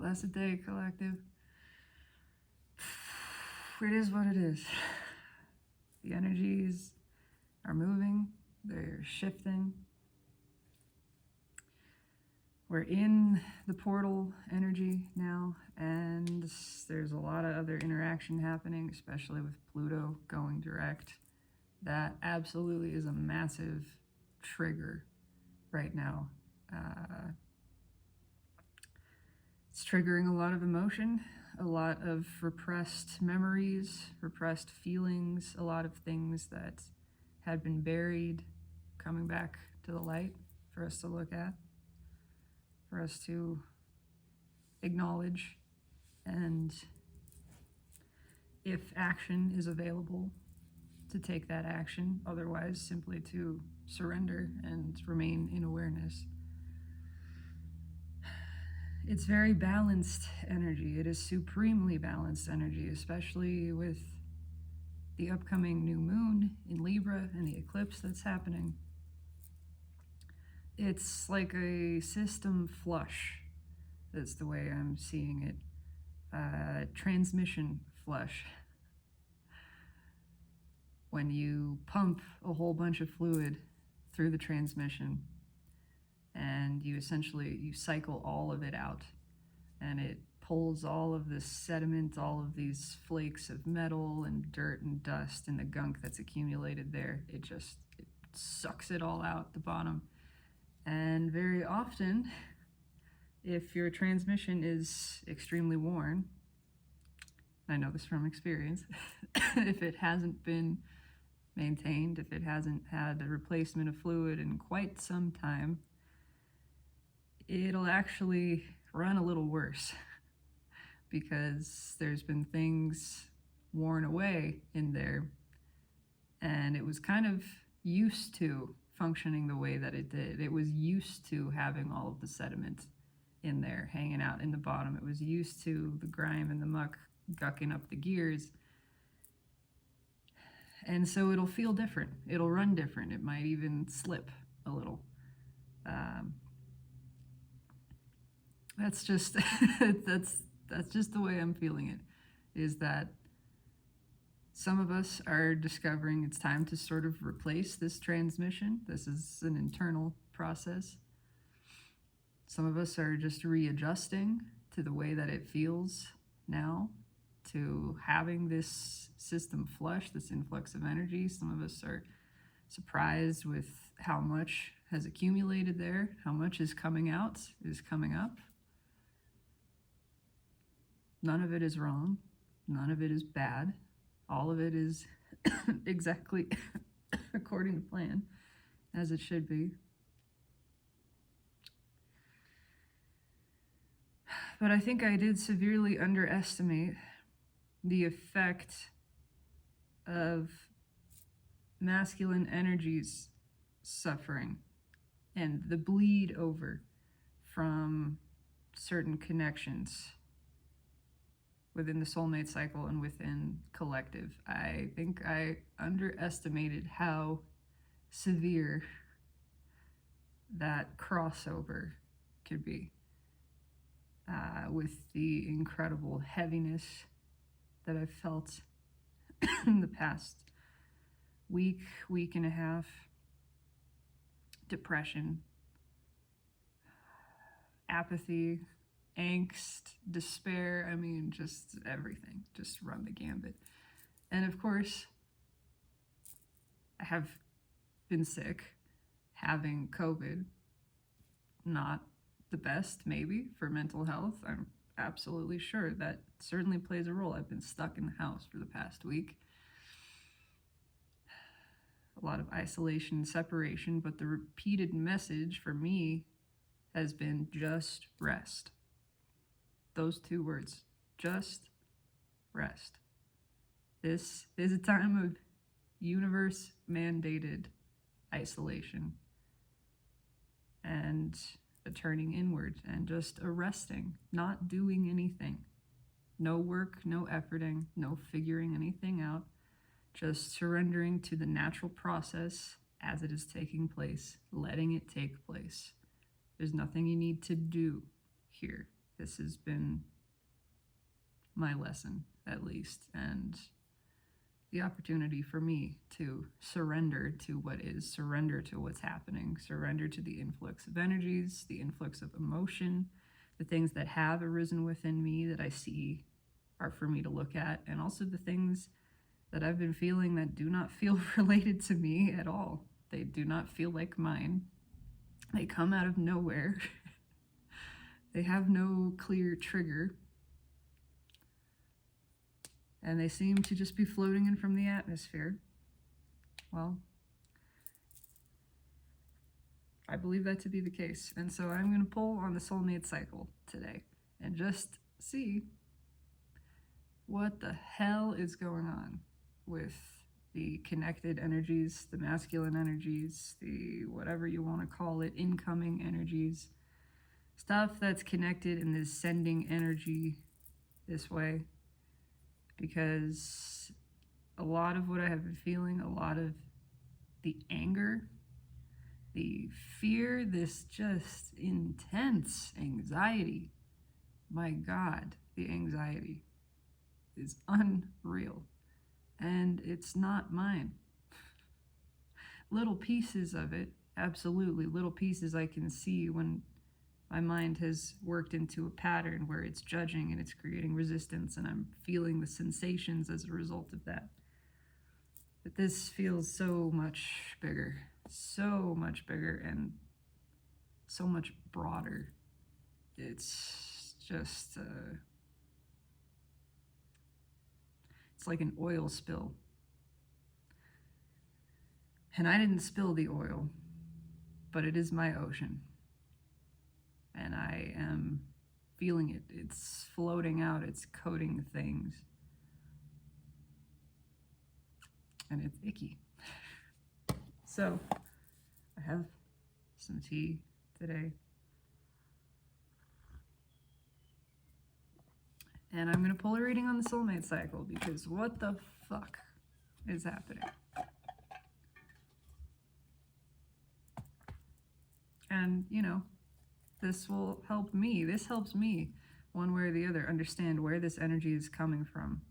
Blessed day, collective. It is what it is. The energies are moving, they're shifting. We're in the portal energy now, and there's a lot of other interaction happening, especially with Pluto going direct. That absolutely is a massive trigger right now. It's triggering a lot of emotion, a lot of repressed memories, repressed feelings, a lot of things that had been buried coming back to the light for us to look at, for us to acknowledge, and if action is available, to take that action, otherwise simply to surrender and remain in awareness. It's very balanced energy. It is supremely balanced energy, especially with the upcoming new moon in Libra and the eclipse that's happening. It's like a system flush. That's the way I'm seeing it. Transmission flush. When you pump a whole bunch of fluid through the transmission, and you cycle all of it out, and it pulls all of this sediment, all of these flakes of metal and dirt and dust and the gunk that's accumulated there. It sucks it all out the bottom. And very often, if your transmission is extremely worn, I know this from experience, if it hasn't been maintained, if it hasn't had a replacement of fluid in quite some time, it'll actually run a little worse because there's been things worn away in there, and it was kind of used to functioning the way that it did. It was used to having all of the sediment in there hanging out in the bottom. It was used to the grime and the muck gucking up the gears. And so it'll feel different. It'll run different. It might even slip a little. That's just that's just the way I'm feeling it, is that some of us are discovering it's time to sort of replace this transmission. This is an internal process. Some of us are just readjusting to the way that it feels now, to having this system flush, this influx of energy. Some of us are surprised with how much has accumulated there, how much is coming out, is coming up. None of it is wrong. None of it is bad. All of it is exactly according to plan, as it should be. But I think I did severely underestimate the effect of masculine energies suffering and the bleed over from certain connections within the soulmate cycle and within collective. I think I underestimated how severe that crossover could be, with the incredible heaviness that I've felt in the past week and a half. Depression, apathy, angst, despair. I mean, just everything. Just run the gambit. And of course, I have been sick, having COVID. Not the best, maybe, for mental health. I'm absolutely sure that certainly plays a role. I've been stuck in the house for the past week. A lot of isolation, separation, but the repeated message for me has been just rest. Those two words, just rest. This is a time of universe-mandated isolation and a turning inward and just a resting, not doing anything. No work, no efforting, no figuring anything out, just surrendering to the natural process as it is taking place, letting it take place. There's nothing you need to do here. This has been my lesson, at least, and the opportunity for me to surrender to what is, surrender to what's happening, surrender to the influx of energies, the influx of emotion, the things that have arisen within me that I see are for me to look at, and also the things that I've been feeling that do not feel related to me at all. They do not feel like mine. They come out of nowhere. They have no clear trigger. And they seem to just be floating in from the atmosphere. Well, I believe that to be the case. And so I'm going to pull on the soulmate cycle today and just see what the hell is going on with the connected energies, the masculine energies, the whatever you want to call it, incoming energies, stuff that's connected in this sending energy this way. Because a lot of what I have been feeling, a lot of the anger, the fear, this just intense anxiety, my God, the anxiety is unreal. And it's not mine. Little pieces of it, absolutely, little pieces I can see when my mind has worked into a pattern where it's judging and it's creating resistance, and I'm feeling the sensations as a result of that. But this feels so much bigger, and so much broader. It's just, it's like an oil spill. And I didn't spill the oil, but it is my ocean. And I am feeling it. It's floating out. It's coating things. And it's icky. So, I have some tea today. And I'm going to pull a reading on the soulmate cycle, because what the fuck is happening? And, you know, this will help me. This helps me, one way or the other, understand where this energy is coming from.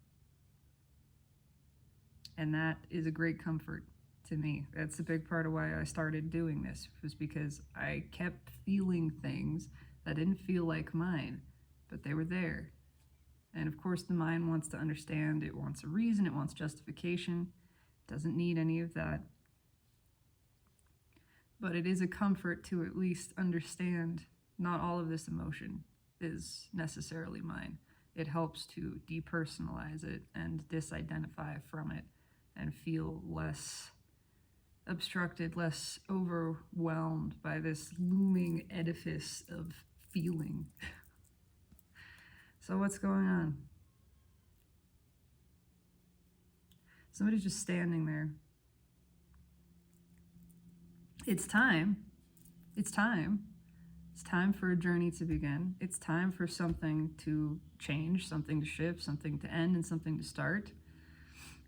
And that is a great comfort to me. That's a big part of why I started doing this, was because I kept feeling things that didn't feel like mine, but they were there. And of course, the mind wants to understand. It wants a reason. It wants justification. It doesn't need any of that. But it is a comfort to at least understand not all of this emotion is necessarily mine. It helps to depersonalize it and disidentify from it and feel less obstructed, less overwhelmed by this looming edifice of feeling. So what's going on? Somebody's just standing there. It's time. It's time. It's time for a journey to begin. It's time for something to change, something to shift, something to end, and something to start.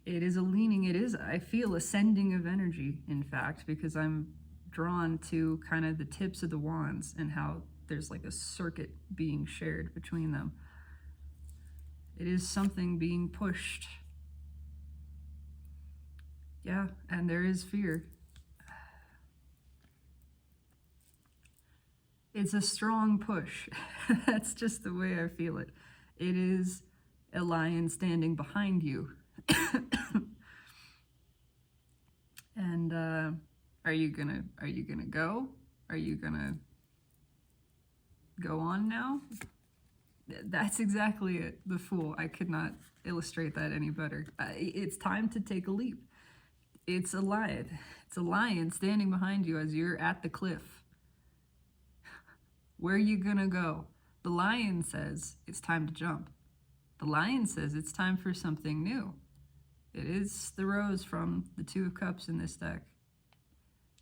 It is a leaning, it is, I feel, a sending of energy, in fact, because I'm drawn to kind of the tips of the wands and how there's like a circuit being shared between them. It is something being pushed. Yeah, and there is fear. It's a strong push. That's just the way I feel it. It is a lion standing behind you. And are you gonna go? Are you gonna go on now? That's exactly it. The Fool. I could not illustrate that any better. It's time to take a leap. It's a lion. It's a lion standing behind you as you're at the cliff. Where are you gonna go? The lion says it's time to jump. The lion says it's time for something new. It is the rose from the Two of Cups in this deck,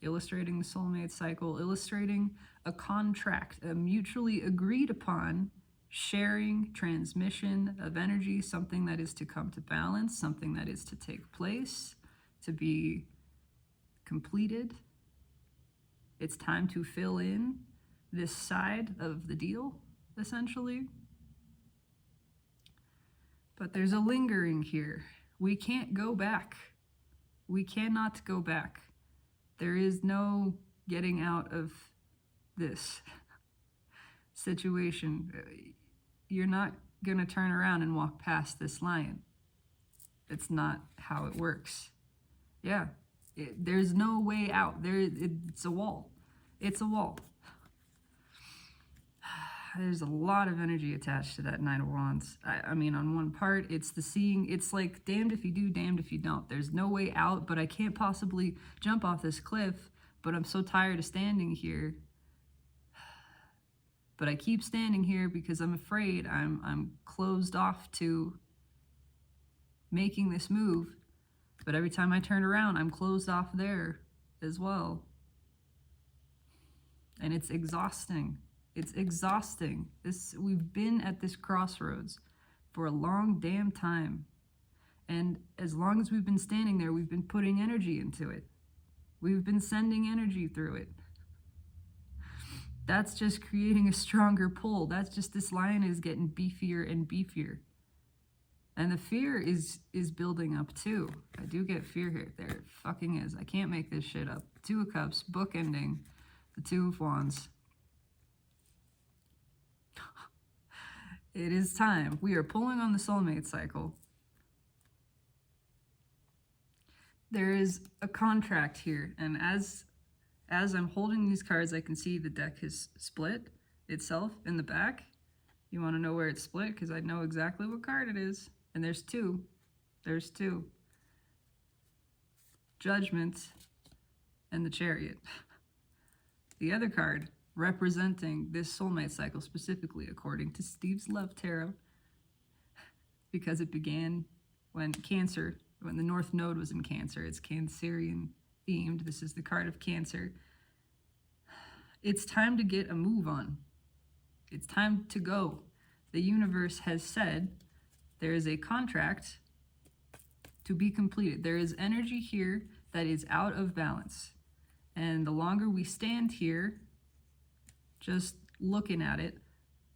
illustrating the soulmate cycle, illustrating a contract, a mutually agreed upon sharing, transmission of energy, something that is to come to balance, something that is to take place, to be completed. It's time to fill in this side of the deal, essentially. But there's a lingering here. We can't go back. We cannot go back. There is no getting out of this situation. You're not going to turn around and walk past this lion. It's not how it works. Yeah, there's no way out. It's a wall. It's a wall. There's a lot of energy attached to that Nine of Wands. I mean, on one part, it's the seeing. It's like, damned if you do, damned if you don't. There's no way out, but I can't possibly jump off this cliff, but I'm so tired of standing here. But I keep standing here because I'm afraid I'm closed off to making this move. But every time I turn around, I'm closed off there as well. And it's exhausting. It's exhausting. We've been at this crossroads for a long damn time. And as long as we've been standing there, we've been putting energy into it. We've been sending energy through it. That's just creating a stronger pull. That's just, this lion is getting beefier and beefier. And the fear is building up too. I do get fear here. There it fucking is. I can't make this shit up. Two of Cups, bookending the Two of Wands. It is time. We are pulling on the soulmate cycle. There is a contract here, and as I'm holding these cards, I can see the deck has split itself in the back. You want to know where it's split? Because I know exactly what card it is. And there's two. There's two. Judgment and the Chariot. The other card representing this soulmate cycle, specifically according to Steve's Love Tarot, because it began when the North Node was in Cancer. It's Cancerian themed. This is the card of Cancer. It's time to get a move on. It's time to go. The universe has said there is a contract to be completed. There is energy here that is out of balance. And the longer we stand here, just looking at it,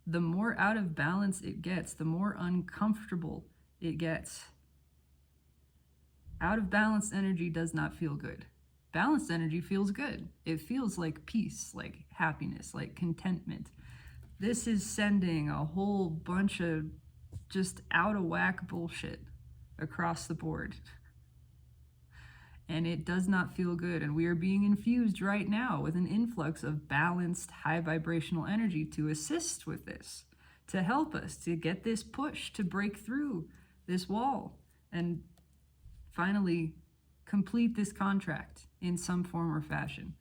the more out of balance it gets, the more uncomfortable it gets. Out of balance energy does not feel good. Balanced energy feels good. It feels like peace, like happiness, like contentment. This is sending a whole bunch of just out of whack bullshit across the board. And it does not feel good. And we are being infused right now with an influx of balanced, high vibrational energy to assist with this, to help us to get this push to break through this wall and finally complete this contract in some form or fashion.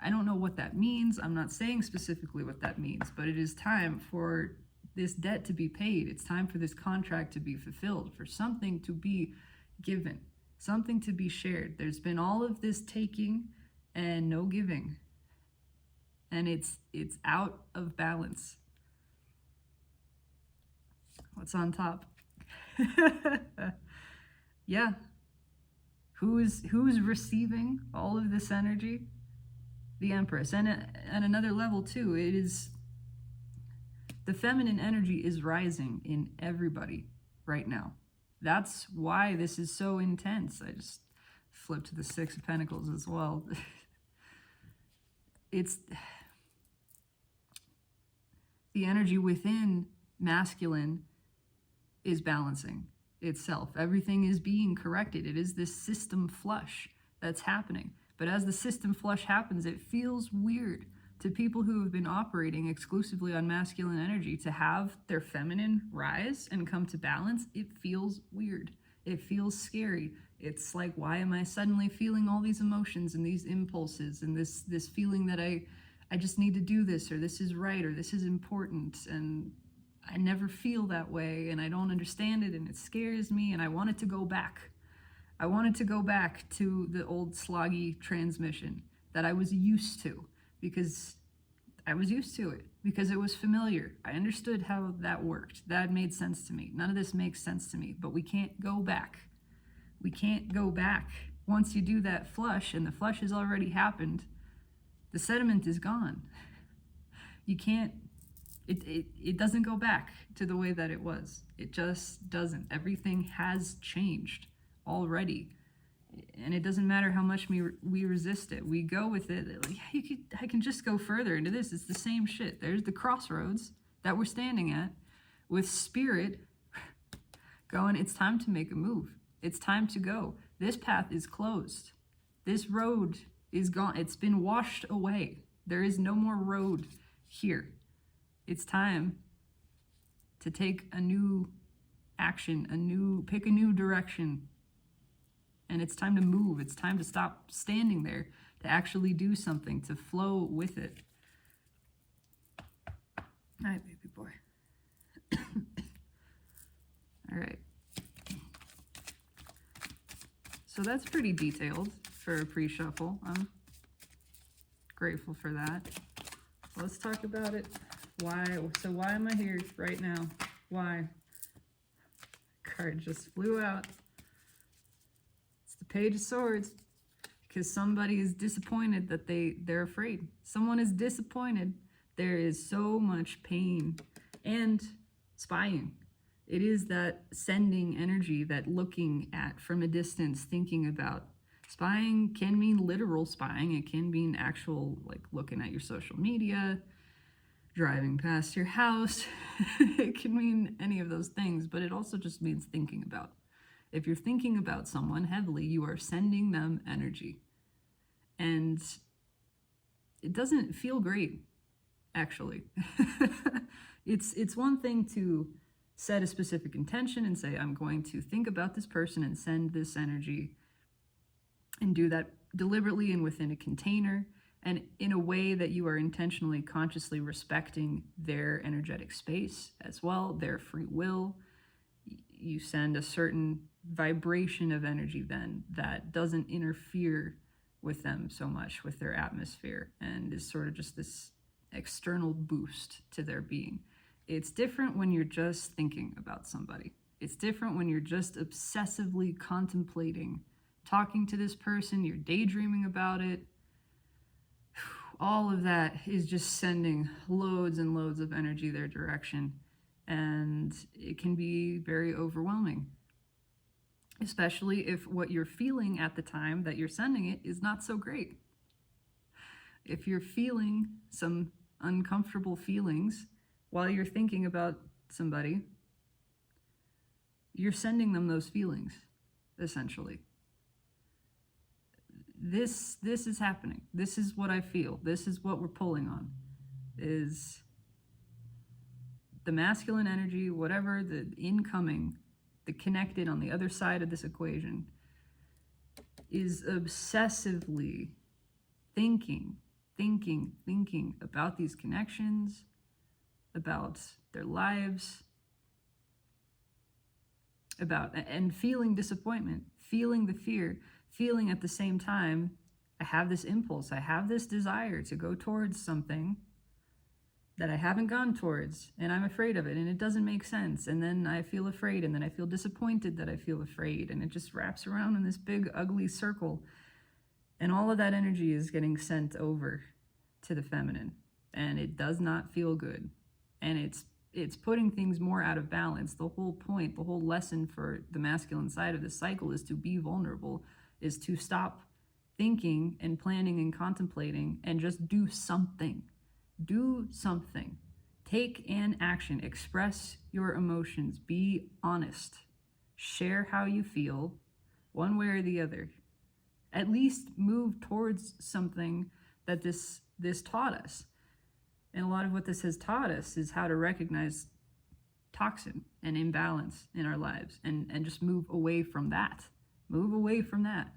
I don't know what that means. I'm not saying specifically what that means, but it is time for this debt to be paid. It's time for this contract to be fulfilled, for something to be given, something to be shared. There's been all of this taking and no giving, and it's out of balance. What's on top? Yeah. Who's receiving all of this energy? The Empress. And another level too, it is the feminine energy is rising in everybody right now. That's why this is so intense. I just flipped to the Six of Pentacles as well. It's the energy within masculine is balancing itself. Everything is being corrected. It is this system flush that's happening. But as the system flush happens, it feels weird to people who have been operating exclusively on masculine energy to have their feminine rise and come to balance. It feels weird. It feels scary. It's like, why am I suddenly feeling all these emotions and these impulses and this feeling that I just need to do this, or this is right, or this is important, and I never feel that way, and I don't understand it, and it scares me, and I want it to go back. I wanted to go back to the old sloggy transmission that I was used to, because I was used to it, because it was familiar. I understood how that worked. That made sense to me. None of this makes sense to me, but we can't go back. We can't go back. Once you do that flush, and the flush has already happened, the sediment is gone. You can't It doesn't go back to the way that it was. It just doesn't. Everything has changed already. And it doesn't matter how much we resist it. We go with it. Like, I can just go further into this. It's the same shit. There's the crossroads that we're standing at with spirit going, it's time to make a move. It's time to go. This path is closed. This road is gone. It's been washed away. There is no more road here. It's time to take a new action, pick a new direction. And it's time to move. It's time to stop standing there, to actually do something, to flow with it. All right, baby boy. All right. So that's pretty detailed for a pre-shuffle. I'm grateful for that. Let's talk about it. Why? So why am I here right now? Why? Card just flew out. It's the Page of Swords. Because somebody is disappointed that they're afraid. Someone is disappointed. There is so much pain and spying. It is that sending energy, that looking at from a distance, thinking about. Spying can mean literal spying. It can mean actual, like looking at your social media, driving past your house. It can mean any of those things, but it also just means thinking about. If you're thinking about someone heavily, you are sending them energy. And it doesn't feel great, actually. It's one thing to set a specific intention and say, I'm going to think about this person and send this energy, and do that deliberately and within a container and in a way that you are intentionally, consciously respecting their energetic space as well, their free will. You send a certain vibration of energy then that doesn't interfere with them so much, with their atmosphere, and is sort of just this external boost to their being. It's different when you're just thinking about somebody. It's different when you're just obsessively contemplating, talking to this person, you're daydreaming about it. All of that is just sending loads and loads of energy their direction. And it can be very overwhelming, especially if what you're feeling at the time that you're sending it is not so great. If you're feeling some uncomfortable feelings while you're thinking about somebody, you're sending them those feelings, essentially. This is happening. This is what I feel. This is what we're pulling on, is the masculine energy, whatever the incoming, the connected on the other side of this equation, is obsessively thinking about these connections, about their lives, and feeling disappointment, feeling the fear, feeling at the same time, I have this impulse, I have this desire to go towards something that I haven't gone towards, and I'm afraid of it, and it doesn't make sense, and then I feel afraid, and then I feel disappointed that I feel afraid, and it just wraps around in this big ugly circle, and all of that energy is getting sent over to the feminine, and it does not feel good, and it's putting things more out of balance. The whole point, the whole lesson for the masculine side of this cycle is to be vulnerable, is to stop thinking and planning and contemplating and just do something. Do something. Take an action. Express your emotions. Be honest. Share how you feel, one way or the other. At least move towards something that this taught us. And a lot of what this has taught us is how to recognize toxin and imbalance in our lives, and just move away from that. Move away from that.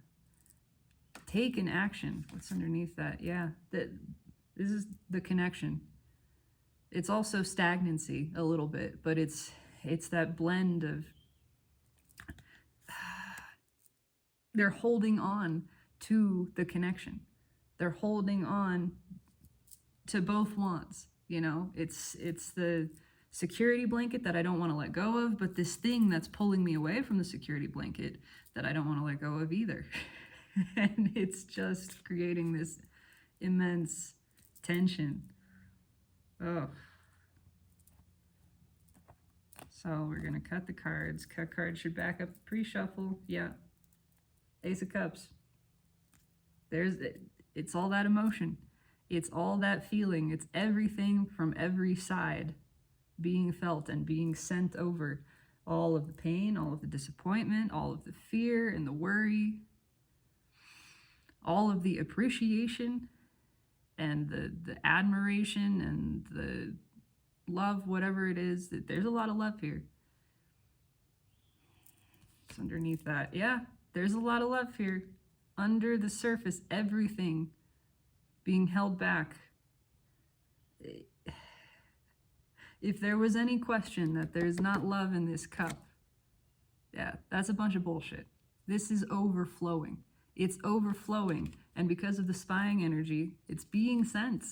Take an action. What's underneath that? Yeah, this is the connection. It's also stagnancy a little bit, but it's that blend of they're holding on to the connection. They're holding on to both wants, you know? It's the security blanket that I don't want to let go of, but this thing that's pulling me away from the security blanket that I don't want to let go of either. And it's just creating this immense tension. Oh, So we're going to cut the cards. Cut cards should back up pre-shuffle. Yeah. Ace of Cups. It's all that emotion. It's all that feeling. It's everything from every side being felt and being sent over. All of the pain, all of the disappointment, all of the fear and the worry, all of the appreciation and the admiration and the love, whatever it is. There's a lot of love here. It's underneath that. Yeah, there's a lot of love here. Under the surface, everything being held back. If there was any question that there's not love in this cup, yeah, that's a bunch of bullshit. This is overflowing. It's overflowing. And because of the spying energy, it's being sent.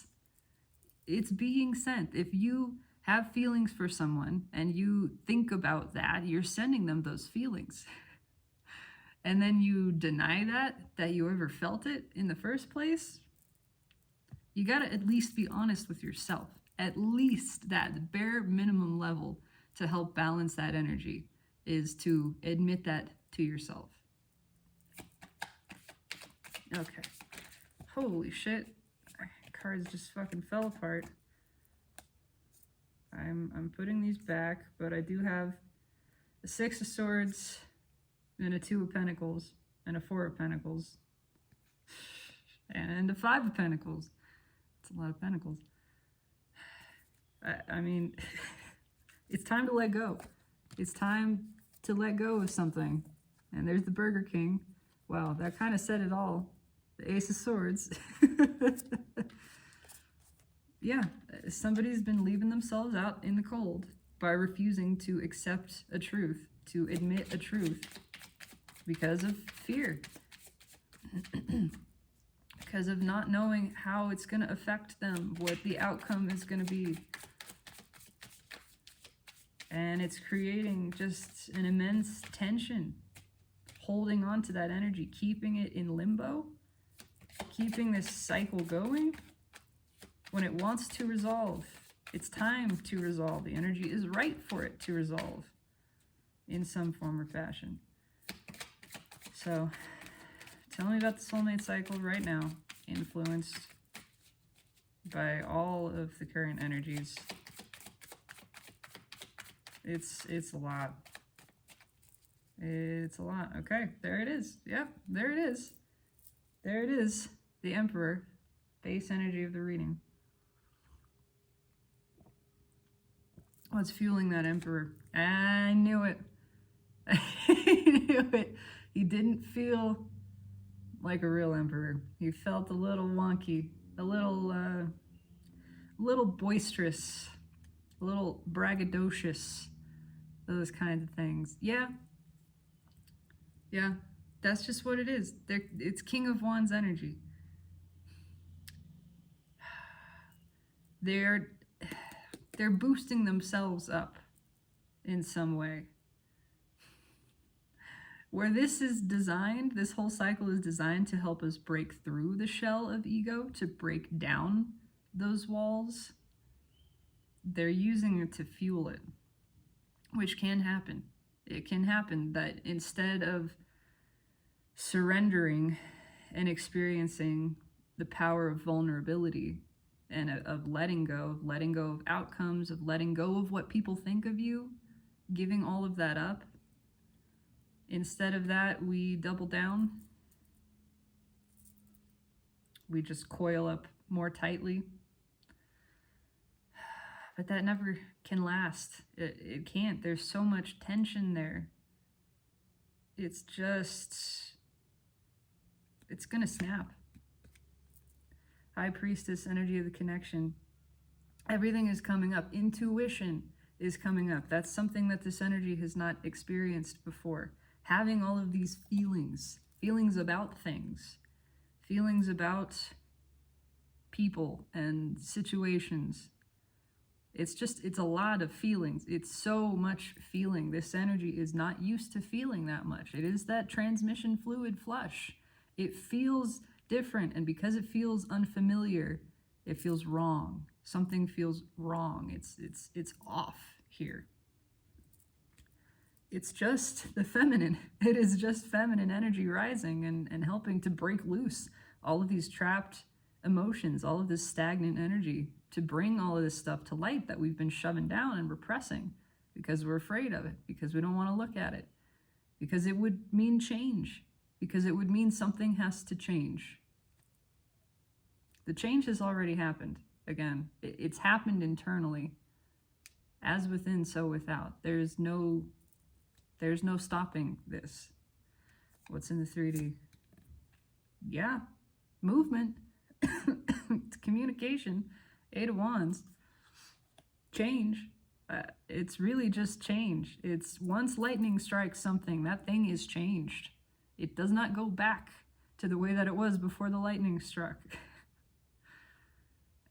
It's being sent. If you have feelings for someone and you think about that, you're sending them those feelings. And then you deny that you ever felt it in the first place, you got to at least be honest with yourself. At least that, the bare minimum level to help balance that energy is to admit that to yourself. Okay. Holy shit. Cards just fucking fell apart. I'm putting these back, but I do have a 6 of Swords and a 2 of Pentacles and a 4 of Pentacles and a 5 of Pentacles. It's a lot of Pentacles. I mean, it's time to let go. It's time to let go of something. And there's the Burger King. Wow, that kind of said it all. The Ace of Swords. Yeah, somebody's been leaving themselves out in the cold by refusing to accept a truth, to admit a truth, because of fear. Because of not knowing how it's going to affect them, what the outcome is going to be. And it's creating just an immense tension, holding on to that energy, keeping it in limbo, keeping this cycle going. When it wants to resolve, it's time to resolve. The energy is right for it to resolve in some form or fashion. So, tell me about the soulmate cycle right now, influenced by all of the current energies. It's a lot. It's a lot. Okay, there it is. Yep, there it is. There it is. The Emperor, base energy of the reading. What's fueling that Emperor? I knew it. I knew it. He didn't feel like a real Emperor. He felt a little wonky, a little boisterous, a little braggadocious, those kinds of things. Yeah. Yeah, that's just what it is. It's King of Wands energy. They're boosting themselves up in some way. Where this is designed, this whole cycle is designed to help us break through the shell of ego, to break down those walls. They're using it to fuel it, which can happen. It can happen that instead of surrendering and experiencing the power of vulnerability, and of letting go of outcomes, of letting go of what people think of you, giving all of that up. Instead of that, we double down. We just coil up more tightly. But that never can last. It can't. There's so much tension there. It's gonna snap. High Priestess, energy of the connection. Everything is coming up. Intuition is coming up. That's something that this energy has not experienced before. Having all of these feelings about things, feelings about people and situations. It's a lot of feelings. It's so much feeling. This energy is not used to feeling that much. It is that transmission fluid flush. It feels different, and because it feels unfamiliar, it feels wrong. Something feels wrong. It's off here. It's just the feminine. It is just feminine energy rising and helping to break loose all of these trapped emotions, all of this stagnant energy, to bring all of this stuff to light that we've been shoving down and repressing because we're afraid of it, because we don't want to look at it, because it would mean change, because it would mean something has to change. The change has already happened. Again, it's happened internally. As within, so without. There's no stopping this. What's in the 3D? Yeah, movement, communication, 8 of Wands, change. It's really just change. It's once lightning strikes something, that thing is changed. It does not go back to the way that it was before the lightning struck.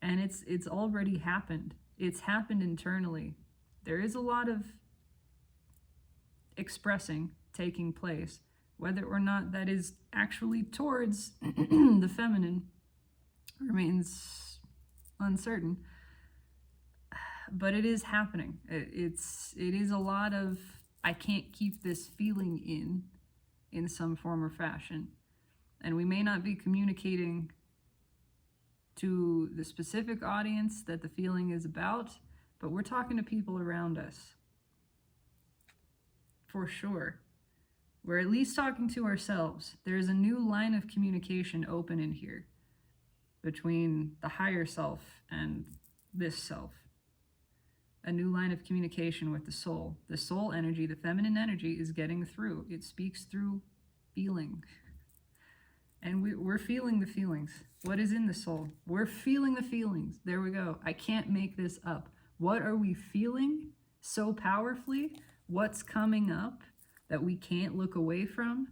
And it's already happened. It's happened internally. There is a lot of expressing taking place. Whether or not that is actually towards the feminine remains uncertain. But it is happening. It is a lot of, I can't keep this feeling in some form or fashion. And we may not be communicating to the specific audience that the feeling is about, but we're talking to people around us. For sure. We're at least talking to ourselves. There's a new line of communication open in here between the higher self and this self. A new line of communication with the soul. The soul energy, the feminine energy, is getting through. It speaks through feeling. And we're feeling the feelings. What is in the soul? We're feeling the feelings. There we go. I can't make this up. What are we feeling so powerfully? What's coming up that we can't look away from?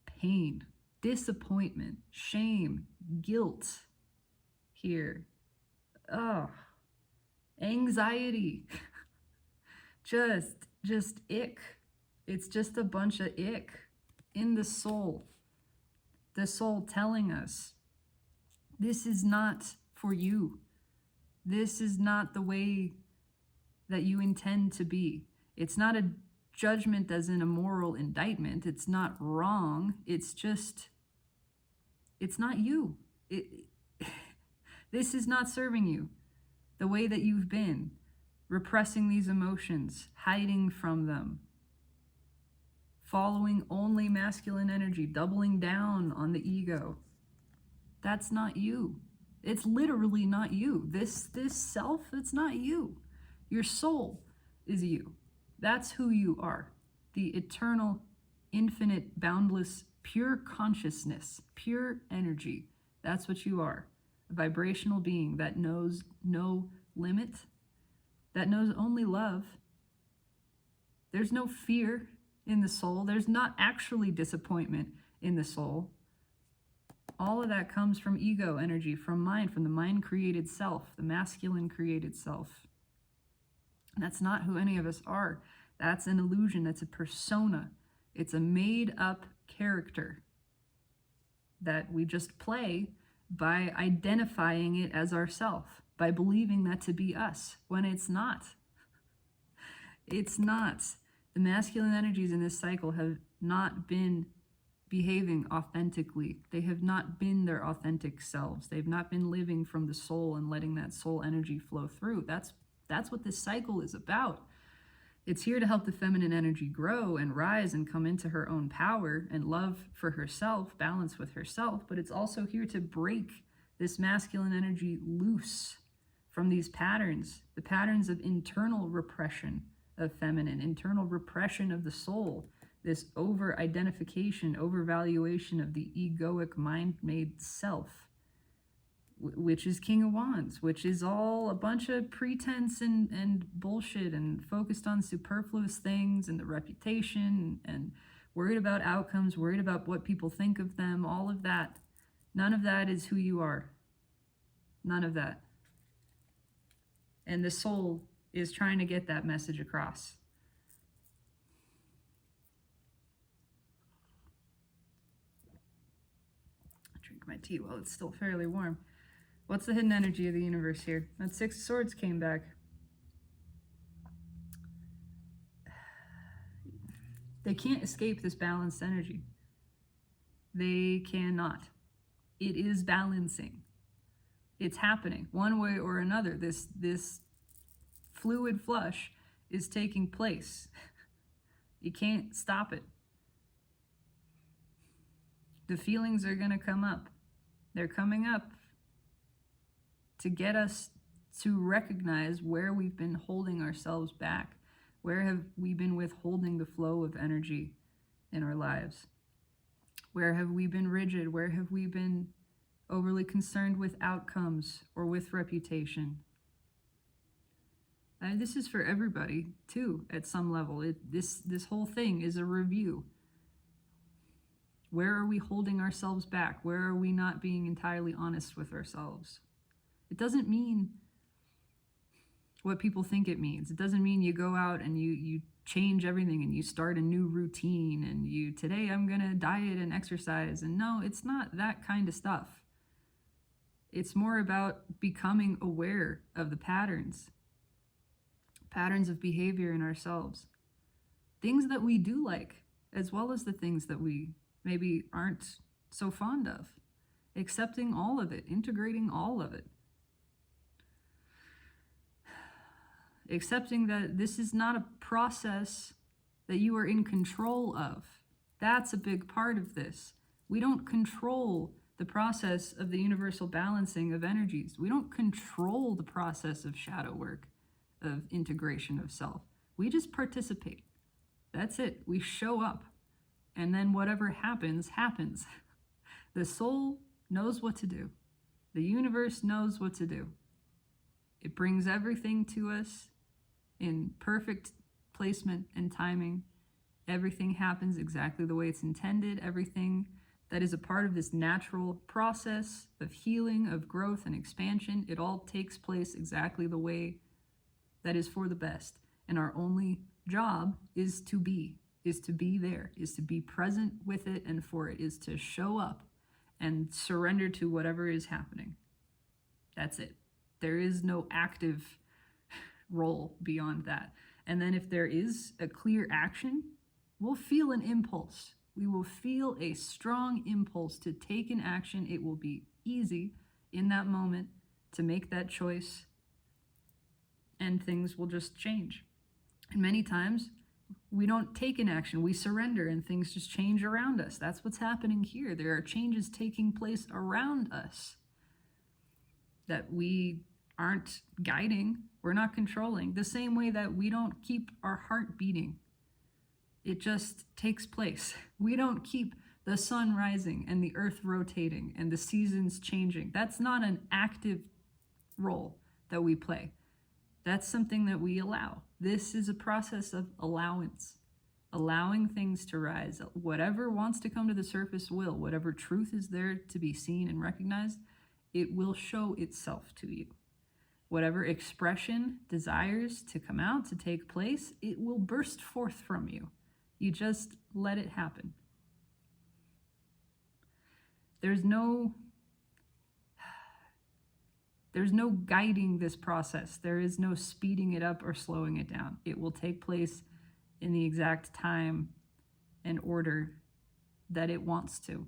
Pain, disappointment, shame, guilt. Here. Oh, anxiety. just ick. It's just a bunch of ick in the soul. The soul telling us, this is not for you. This is not the way that you intend to be. It's not a judgment as in a moral indictment. It's not wrong. It's just, it's not you. This is not serving you the way that you've been, repressing these emotions, hiding from them, following only masculine energy, doubling down on the ego. That's not you. It's literally not you. This self, it's not you. Your soul is you. That's who you are. The eternal, infinite, boundless, pure consciousness, pure energy. That's what you are. A vibrational being that knows no limit, that knows only love. There's no fear in the soul. There's not actually disappointment in the soul. All of that comes from ego energy, from mind, from the mind-created self, the masculine created self. That's not who any of us are. That's an illusion. That's a persona. It's a made-up character that we just play by identifying it as ourself, by believing that to be us, when it's not. It's not. The masculine energies in this cycle have not been behaving authentically. They have not been their authentic selves. They've not been living from the soul and letting that soul energy flow through. That's what this cycle is about. It's here to help the feminine energy grow and rise and come into her own power and love for herself, balance with herself, but it's also here to break this masculine energy loose from these patterns, the patterns of internal repression of feminine, internal repression of the soul, this over-identification, over-valuation of the egoic mind-made self, which is King of Wands, which is all a bunch of pretense and bullshit and focused on superfluous things and the reputation and worried about outcomes, worried about what people think of them, all of that. None of that is who you are. None of that. And the soul is trying to get that message across. I'll drink my tea while it's still fairly warm. What's the hidden energy of the universe here? That Six of Swords came back. They can't escape this balanced energy. They cannot. It is balancing. It's happening one way or another. This fluid flush is taking place. You can't stop it. The feelings are going to come up. They're coming up to get us to recognize where we've been holding ourselves back. Where have we been withholding the flow of energy in our lives? Where have we been rigid? Where have we been overly concerned with outcomes or with reputation? And this is for everybody too, at some level. This whole thing is a review. Where are we holding ourselves back? Where are we not being entirely honest with ourselves? It doesn't mean what people think it means. It doesn't mean you go out and you change everything and you start a new routine and today I'm gonna diet and exercise. And no, it's not that kind of stuff. It's more about becoming aware of the patterns of behavior in ourselves. Things that we do like, as well as the things that we maybe aren't so fond of. Accepting all of it, integrating all of it. Accepting that this is not a process that you are in control of. That's a big part of this. We don't control the process of the universal balancing of energies. We don't control the process of shadow work, of integration of self. We just participate. That's it. We show up. And then whatever happens, happens. The soul knows what to do. The universe knows what to do. It brings everything to us in perfect placement and timing. Everything happens exactly the way it's intended. Everything that is a part of this natural process of healing, of growth and expansion, it all takes place exactly the way that is for the best. And our only job is to be there, is to be present with it and for it, is to show up and surrender to whatever is happening. That's it. There is no active role beyond that. And then if there is a clear action, we'll feel an impulse. We will feel a strong impulse to take an action. It will be easy in that moment to make that choice, and things will just change. And many times we don't take an action, we surrender, and things just change around us. That's what's happening here. There are changes taking place around us that we aren't guiding, we're not controlling. The same way that we don't keep our heart beating. It just takes place. We don't keep the sun rising and the earth rotating and the seasons changing. That's not an active role that we play. That's something that we allow. This is a process of allowance, allowing things to rise. Whatever wants to come to the surface will. Whatever truth is there to be seen and recognized, it will show itself to you. Whatever expression desires to come out, to take place, it will burst forth from you. You just let it happen. There's no guiding this process. There is no speeding it up or slowing it down. It will take place in the exact time and order that it wants to.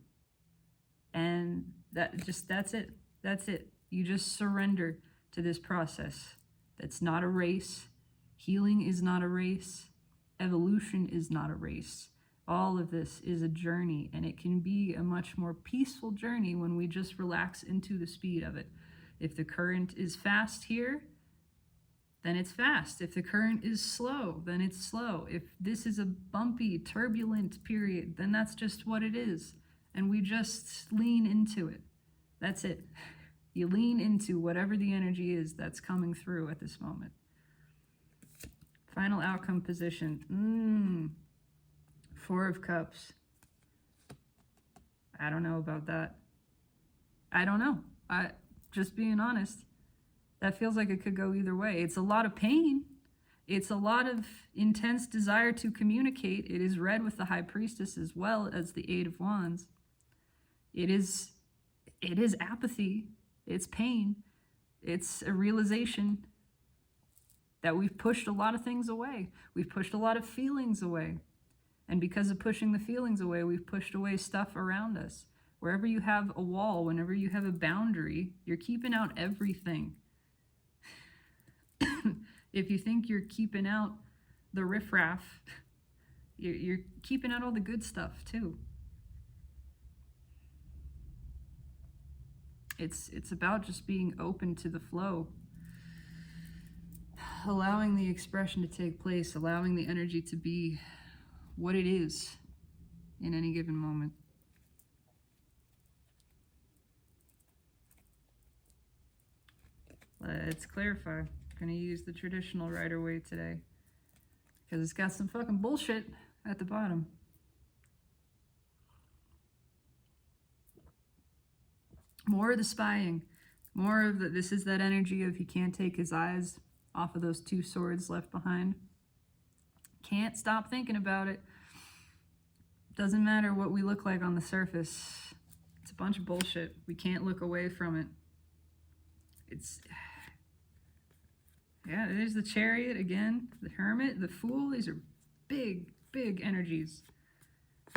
And that's it. That's it. You just surrender to this process. That's not a race. Healing is not a race. Evolution is not a race. All of this is a journey, and it can be a much more peaceful journey when we just relax into the speed of it. If the current is fast here, then it's fast. If the current is slow, then it's slow. If this is a bumpy, turbulent period, then that's just what it is. And we just lean into it. That's it. You lean into whatever the energy is that's coming through at this moment. Final outcome position. 4 of Cups. I don't know about that. I don't know. Just being honest, that feels like it could go either way. It's a lot of pain. It's a lot of intense desire to communicate. It is read with the High Priestess as well as the 8 of Wands. It is apathy. It's pain. It's a realization that we've pushed a lot of things away. We've pushed a lot of feelings away. And because of pushing the feelings away, we've pushed away stuff around us. Wherever you have a wall, whenever you have a boundary, you're keeping out everything. If you think you're keeping out the riffraff, you're keeping out all the good stuff too. It's about just being open to the flow, allowing the expression to take place, allowing the energy to be what it is in any given moment. Let's clarify. I'm going to use the traditional Rider-Waite today because it's got some fucking bullshit at the bottom. More of the spying, more of the, this is that energy of he can't take his eyes off of those two swords left behind. Can't stop thinking about it. Doesn't matter what we look like on the surface. It's a bunch of bullshit. We can't look away from it. Yeah, there's the Chariot again, the Hermit, the Fool. These are big, big energies.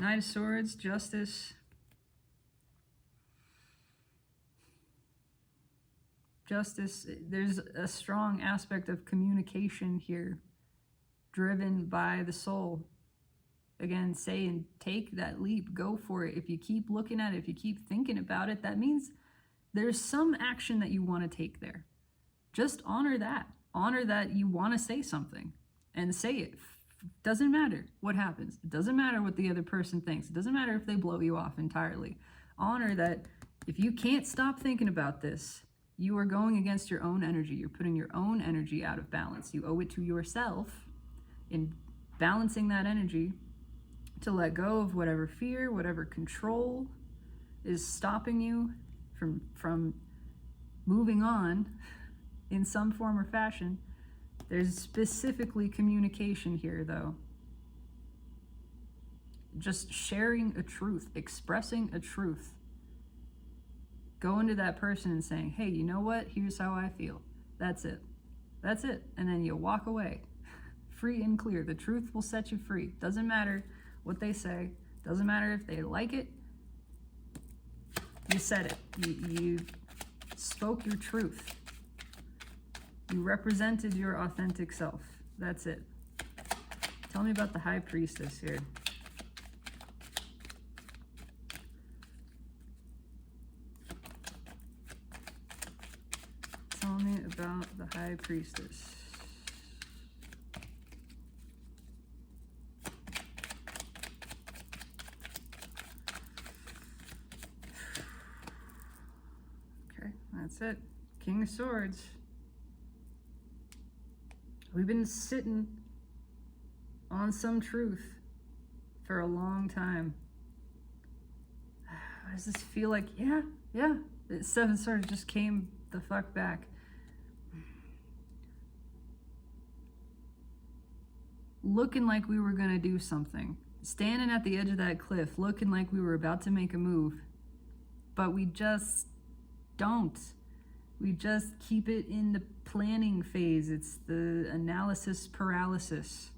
Knight of Swords, Justice. Justice, there's a strong aspect of communication here, driven by the soul. Again, saying, take that leap, go for it. If you keep looking at it, if you keep thinking about it, that means there's some action that you want to take there. Just honor that. Honor that you want to say something and say it. Doesn't matter what happens. It doesn't matter what the other person thinks. It doesn't matter if they blow you off entirely. Honor that if you can't stop thinking about this, you are going against your own energy. You're putting your own energy out of balance. You owe it to yourself in balancing that energy to let go of whatever fear, whatever control is stopping you from moving on in some form or fashion. There's specifically communication here, though. Just sharing a truth, expressing a truth. Going to that person and saying, hey, you know what? Here's how I feel. That's it. That's it. And then you walk away. Free and clear. The truth will set you free. Doesn't matter what they say. Doesn't matter if they like it. You said it. You spoke your truth. You represented your authentic self. That's it. Tell me about the High Priestess here. Tell me about the High Priestess. Okay, that's it. King of Swords. We've been sitting on some truth for a long time. Does this feel like, yeah, the Seven Swords just came the fuck back. Looking like we were gonna do something. Standing at the edge of that cliff, looking like we were about to make a move. But we just don't. We just keep it in the planning phase. It's the analysis paralysis.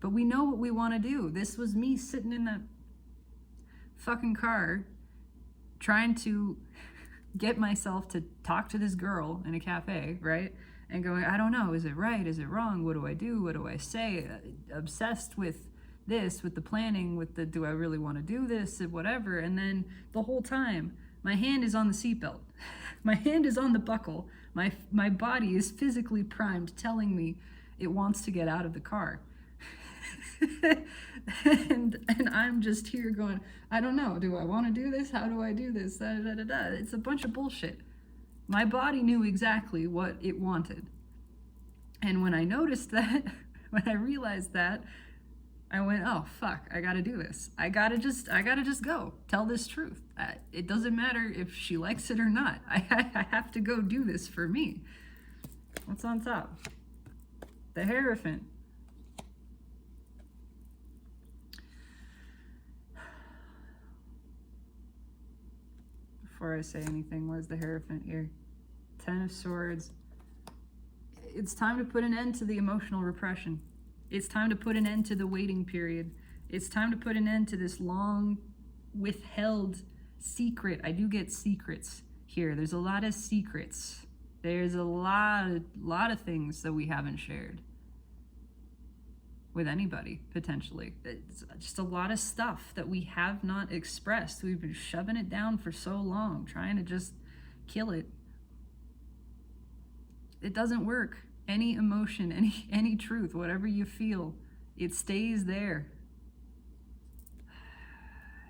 But we know what we want to do. This was me sitting in that fucking car trying to get myself to talk to this girl in a cafe, right? And going, I don't know, is it right? Is it wrong? What do I do? What do I say? Obsessed with this, with the planning, with the, do I really want to do this, and whatever. And then the whole time, my hand is on the seatbelt. My hand is on the buckle. My body is physically primed, telling me it wants to get out of the car. and I'm just here going, I don't know. Do I want to do this? How do I do this? Da, da, da, da. It's a bunch of bullshit. My body knew exactly what it wanted. And when I noticed that, when I realized that, I went, oh, fuck, I gotta do this. I gotta just go. Tell this truth. It doesn't matter if she likes it or not. I have to go do this for me. What's on top? The Hierophant. Before I say anything, what is the Hierophant here? Ten of Swords. It's time to put an end to the emotional repression. It's time to put an end to the waiting period. It's time to put an end to this long withheld secret. I do get secrets here. There's a lot of secrets. There's a lot of things that we haven't shared with anybody, potentially. It's just a lot of stuff that we have not expressed. We've been shoving it down for so long, trying to just kill it. It doesn't work. Any emotion, any truth, whatever you feel, it stays there.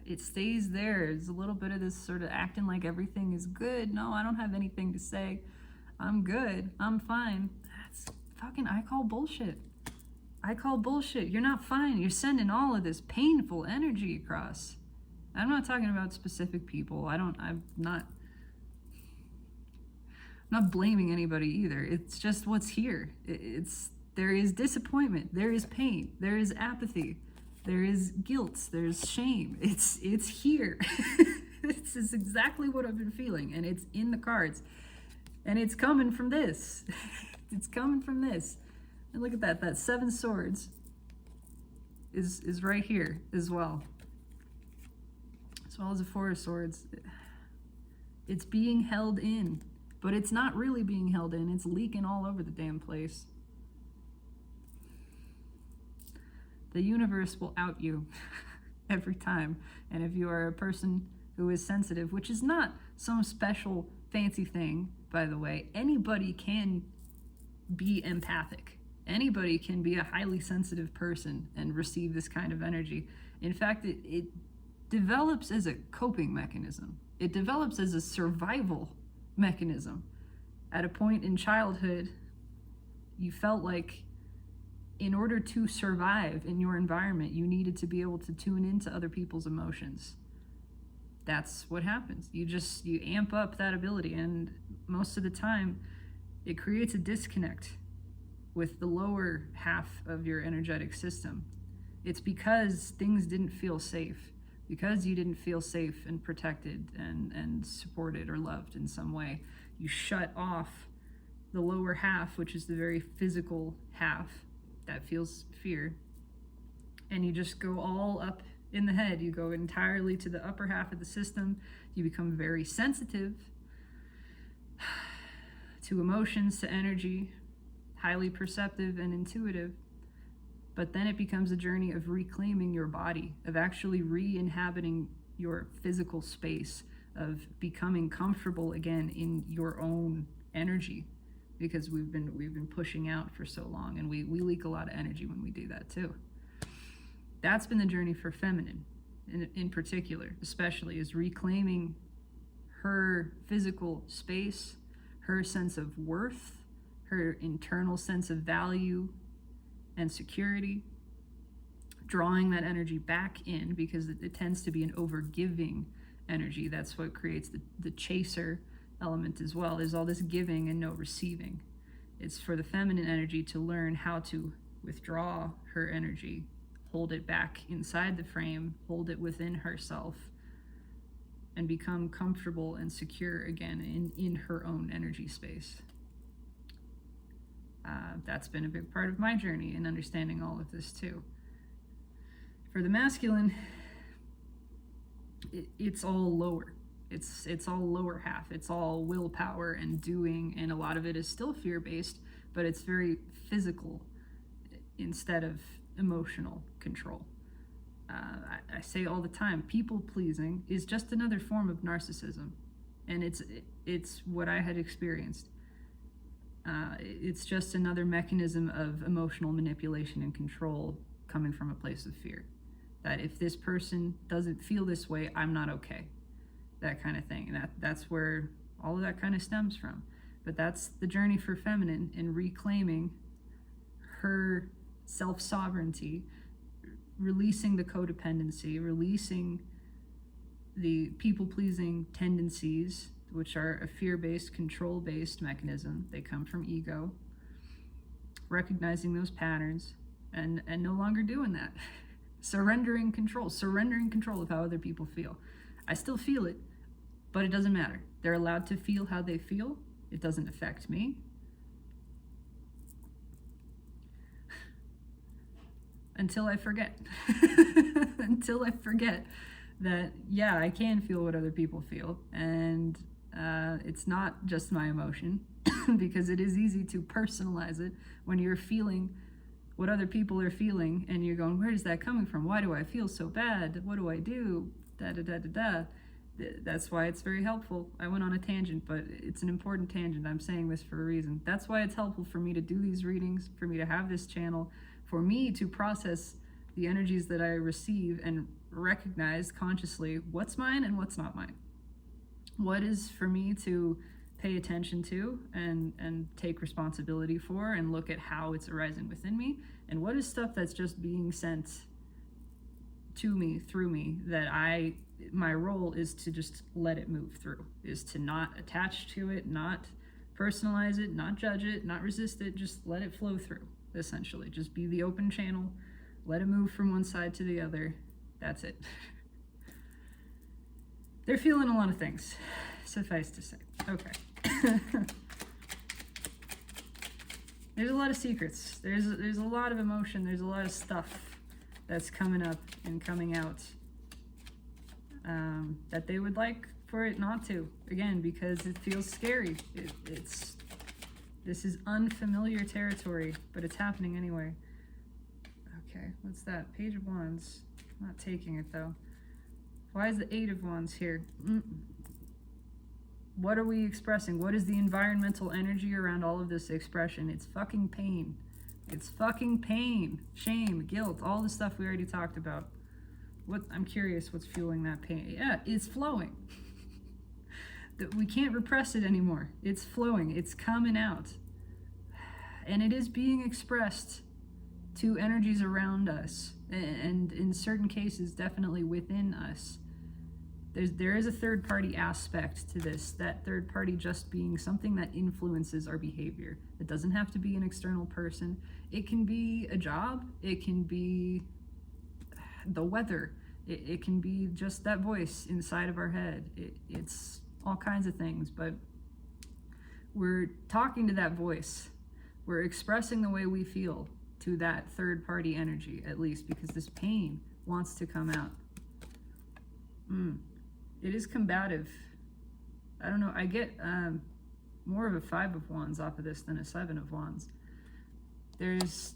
It stays there. There's a little bit of this sort of acting like everything is good. No, I don't have anything to say. I'm good. I'm fine. That's fucking, I call bullshit. I call bullshit. You're not fine. You're sending all of this painful energy across. I'm not talking about specific people. I'm not blaming anybody either. It's just what's here. There is disappointment. There is pain. There is apathy. There is guilt. There's shame. It's here. This is exactly what I've been feeling, and it's in the cards. And it's coming from this. It's coming from this. And look at that. That 7 swords is right here as well. As well as the 4 of swords. It's being held in. But it's not really being held in. It's leaking all over the damn place. The universe will out you every time. And if you are a person who is sensitive, which is not some special fancy thing, by the way, anybody can be empathic. Anybody can be a highly sensitive person and receive this kind of energy. In fact, it develops as a coping mechanism. It develops as a survival mechanism. At a point in childhood, you felt like in order to survive in your environment, you needed to be able to tune into other people's emotions. That's what happens. You amp up that ability, and most of the time it creates a disconnect with the lower half of your energetic system. It's because things didn't feel safe. Because you didn't feel safe and protected and supported or loved in some way, you shut off the lower half, which is the very physical half that feels fear, and you just go all up in the head. You go entirely to the upper half of the system. You become very sensitive to emotions, to energy, highly perceptive and intuitive. But then it becomes a journey of reclaiming your body, of actually re-inhabiting your physical space, of becoming comfortable again in your own energy, because we've been pushing out for so long, and we leak a lot of energy when we do that too. That's been the journey for feminine in particular, especially, is reclaiming her physical space, her sense of worth, her internal sense of value and security, drawing that energy back in, because it tends to be an overgiving energy. That's what creates the chaser element as well. There's all this giving and no receiving. It's for the feminine energy to learn how to withdraw her energy, hold it back inside the frame, hold it within herself, and become comfortable and secure again in her own energy space. That's been a big part of my journey in understanding all of this too. For the masculine, it's all lower. It's all lower half. It's all willpower and doing, and a lot of it is still fear-based, but it's very physical instead of emotional control. I say all the time, people-pleasing is just another form of narcissism, and it's what I had experienced. It's just another mechanism of emotional manipulation and control coming from a place of fear. That if this person doesn't feel this way, I'm not okay. That kind of thing. And that's where all of that kind of stems from. But that's the journey for feminine in reclaiming her self-sovereignty, releasing the codependency, releasing the people-pleasing tendencies, which are a fear-based, control-based mechanism. They come from ego. Recognizing those patterns and no longer doing that. Surrendering control of how other people feel. I still feel it, but it doesn't matter. They're allowed to feel how they feel. It doesn't affect me. until I forget. Until I forget that, yeah, I can feel what other people feel, and it's not just my emotion, because it is easy to personalize it when you're feeling what other people are feeling, and you're going, where is that coming from? Why do I feel so bad? What do I do? Da da da da da. That's why it's very helpful. I went on a tangent, but it's an important tangent. I'm saying this for a reason. That's why it's helpful for me to do these readings, for me to have this channel, for me to process the energies that I receive and recognize consciously what's mine and what's not mine. What is for me to pay attention to and take responsibility for, and look at how it's arising within me, and what is stuff that's just being sent to me, through me, that my role is to just let it move through, is to not attach to it, not personalize it, not judge it, not resist it, just let it flow through, essentially. Just be the open channel, let it move from one side to the other. That's it. They're feeling a lot of things, suffice to say. Okay. There's a lot of secrets. There's a lot of emotion. There's a lot of stuff that's coming up and coming out that they would like for it not to. Again, because it feels scary. This is unfamiliar territory, but it's happening anyway. Okay, what's that? Page of Wands. I'm not taking it though. Why is the Eight of Wands here? What are we expressing? What is the environmental energy around all of this expression? It's fucking pain. It's fucking pain, shame, guilt, all the stuff we already talked about. I'm curious what's fueling that pain. Yeah, it's flowing. We can't repress it anymore. It's flowing. It's coming out. And it is being expressed to energies around us. And in certain cases, definitely within us. There is a third-party aspect to this, that third party just being something that influences our behavior. It doesn't have to be an external person. It can be a job. It can be the weather. It can be just that voice inside of our head. It's all kinds of things, but we're talking to that voice. We're expressing the way we feel to that third-party energy, at least, because this pain wants to come out. It is combative. I don't know, I get more of a Five of Wands off of this than a Seven of Wands. There's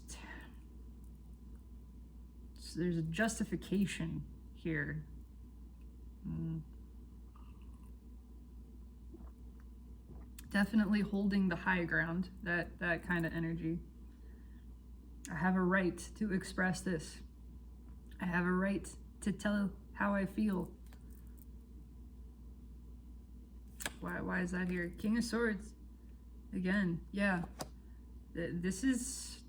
a justification here. Definitely holding the high ground, that kind of energy. I have a right to express this. I have a right to tell how I feel. Why is that here? King of Swords. Again, yeah. This is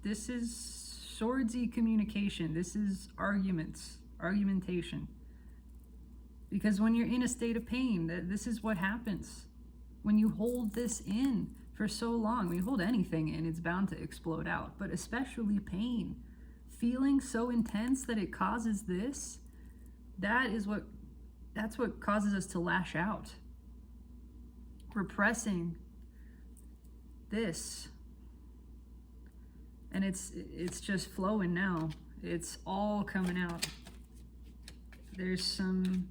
swordsy communication. This is argumentation. Because when you're in a state of pain, this is what happens. When you hold this in for so long, when you hold anything in, it's bound to explode out. But especially pain. Feeling so intense that it causes this, that's what causes us to lash out. Repressing this, and it's just flowing now. It's all coming out. There's some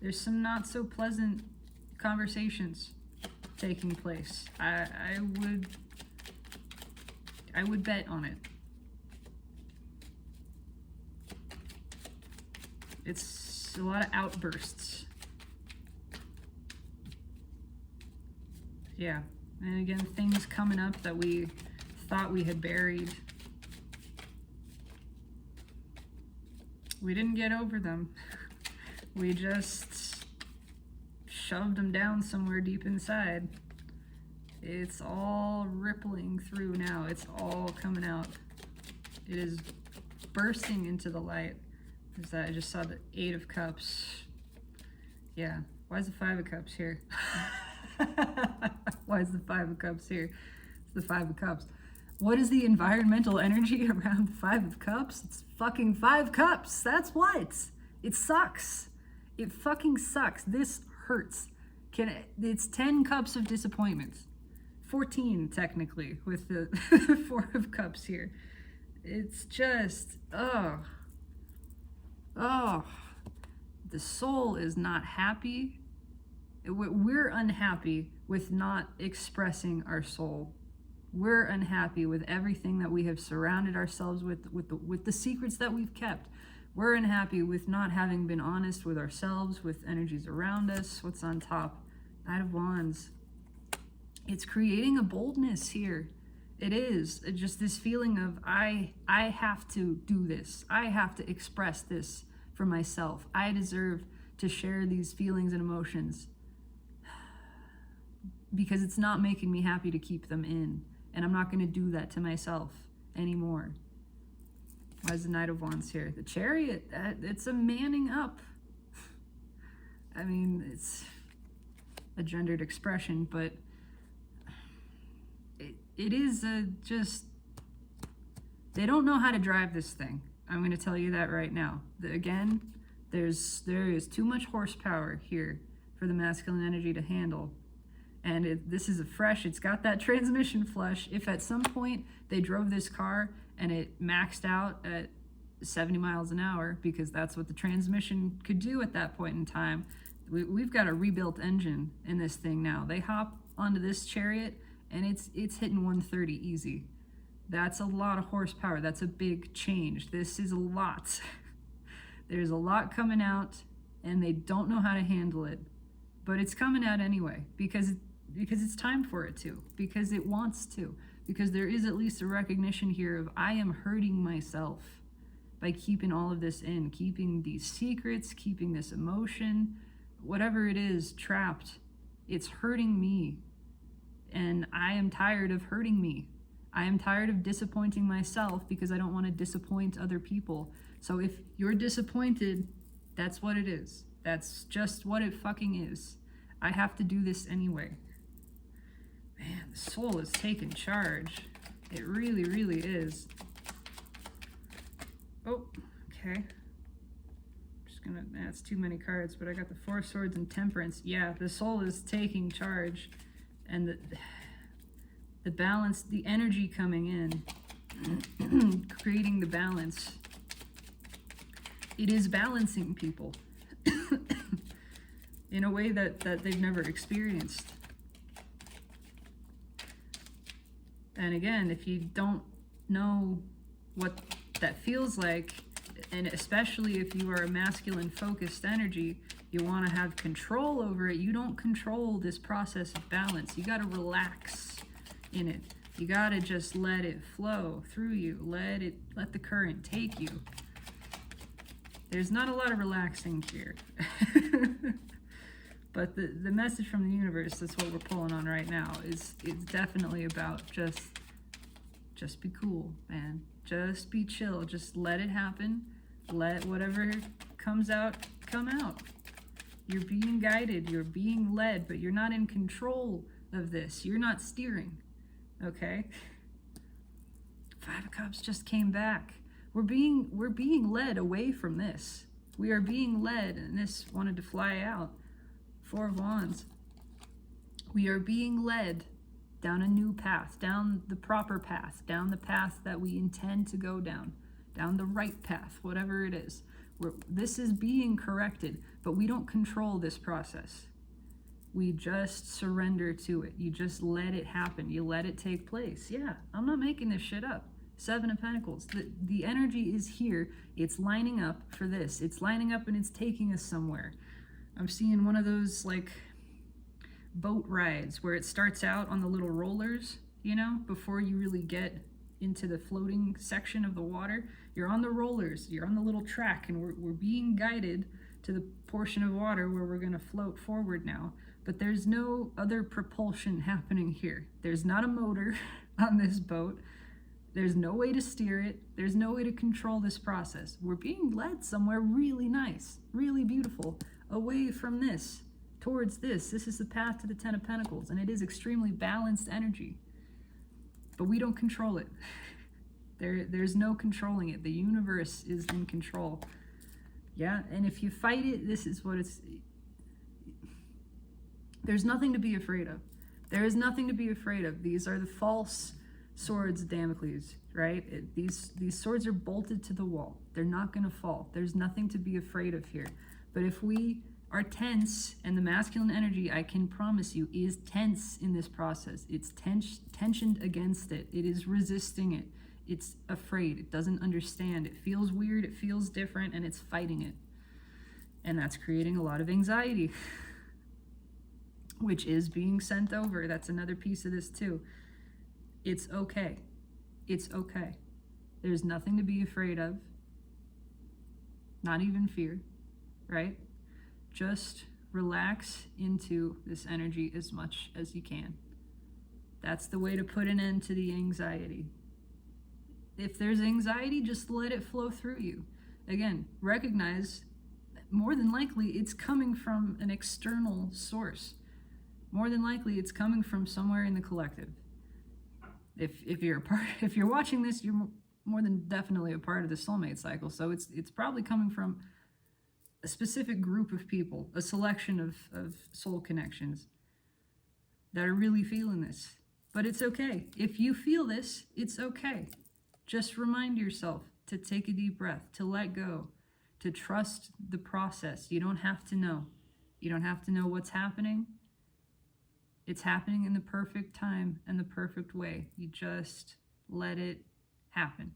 not so pleasant conversations taking place. I would bet on it. It's a lot of outbursts. Yeah, and again, things coming up that we thought we had buried. We didn't get over them. We just shoved them down somewhere deep inside. It's all rippling through now. It's all coming out. It is bursting into the light. There's that. I just saw the Eight of Cups. Yeah. Why is the Five of Cups here? Why is the Five of Cups here? It's the Five of Cups. What is the environmental energy around the Five of Cups? It's fucking 5 cups. That's what. It sucks. It fucking sucks. This hurts. It's 10 cups of disappointment. 14 technically with the Four of Cups here. It's just, oh, oh. The soul is not happy. We're unhappy with not expressing our soul. We're unhappy with everything that we have surrounded ourselves with the secrets that we've kept. We're unhappy with not having been honest with ourselves, with energies around us. What's on top? Knight of Wands. It's creating a boldness here. It is just this feeling of I have to do this. I have to express this for myself. I deserve to share these feelings and emotions because it's not making me happy to keep them in. And I'm not going to do that to myself anymore. Why is the Knight of Wands here? The Chariot, it's a manning up. I mean, it's a gendered expression, but it is just, they don't know how to drive this thing. I'm going to tell you that right now. Again, there is too much horsepower here for the masculine energy to handle. And this is it's got that transmission flush. If at some point they drove this car and it maxed out at 70 miles an hour, because that's what the transmission could do at that point in time, we've got a rebuilt engine in this thing now. They hop onto this Chariot and it's hitting 130 easy. That's a lot of horsepower. That's a big change. This is a lot. There's a lot coming out and they don't know how to handle it. But it's coming out anyway because it's time for it to, because it wants to, because there is at least a recognition here of I am hurting myself by keeping all of this in, keeping these secrets, keeping this emotion, whatever it is, trapped. It's hurting me. And I am tired of hurting me. I am tired of disappointing myself because I don't want to disappoint other people. So if you're disappointed, that's what it is. That's just what it fucking is. I have to do this anyway. Man, the soul is taking charge. It really, really is. Oh, okay. That's too many cards, but I got the Four of Swords and Temperance. Yeah, the soul is taking charge. And the balance, the energy coming in, creating the balance. It is balancing people in a way that they've never experienced. And again, if you don't know what that feels like, and especially if you are a masculine focused energy, you want to have control over it. You don't control this process of balance. You got to relax in it. You got to just let it flow through you. Let the current take you. There's not a lot of relaxing here. But the message from the universe, that's what we're pulling on right now, is it's definitely about just be cool, man. Just be chill. Just let it happen. Let whatever comes out come out. You're being guided, you're being led, but you're not in control of this. You're not steering, okay? Five of Cups just came back. We're being led away from this. We are being led, and this wanted to fly out. Four of Wands. We are being led down a new path, down the proper path, down the path that we intend to go down the right path, whatever it is. This is being corrected, but we don't control this process. We just surrender to it. You just let it happen. You let it take place. Yeah, I'm not making this shit up. Seven of Pentacles. The energy is here. It's lining up for this. It's lining up and it's taking us somewhere. I'm seeing one of those like boat rides where it starts out on the little rollers, you know, before you really get into the floating section of the water. You're on the rollers, you're on the little track, and we're being guided to the portion of water where we're going to float forward now. But there's no other propulsion happening here. There's not a motor on this boat. There's no way to steer it. There's no way to control this process. We're being led somewhere really nice, really beautiful, away from this, towards this. This is the path to the Ten of Pentacles, and it is extremely balanced energy. But we don't control it. There's no controlling it. The universe is in control. Yeah, and if you fight it, this is what it's... There's nothing to be afraid of. There is nothing to be afraid of. These are the false swords, Damocles, right? These swords are bolted to the wall. They're not going to fall. There's nothing to be afraid of here. But if we are tense, and the masculine energy, I can promise you, is tense in this process. It's tensioned against it. It is resisting it. It's afraid. It doesn't understand. It feels weird. It feels different, and it's fighting it. And that's creating a lot of anxiety, which is being sent over. That's another piece of this too. It's okay. It's okay. There's nothing to be afraid of. Not even fear, right? Just relax into this energy as much as you can. That's the way to put an end to the anxiety. If there's anxiety, just let it flow through you. Again, recognize that more than likely it's coming from an external source. More than likely it's coming from somewhere in the collective. If you're watching this, you're more than definitely a part of the soulmate cycle. So it's probably coming from a specific group of people, a selection of soul connections that are really feeling this. But it's okay. If you feel this, it's okay. Just remind yourself to take a deep breath, to let go, to trust the process. You don't have to know. You don't have to know what's happening. It's happening in the perfect time and the perfect way. You just let it happen.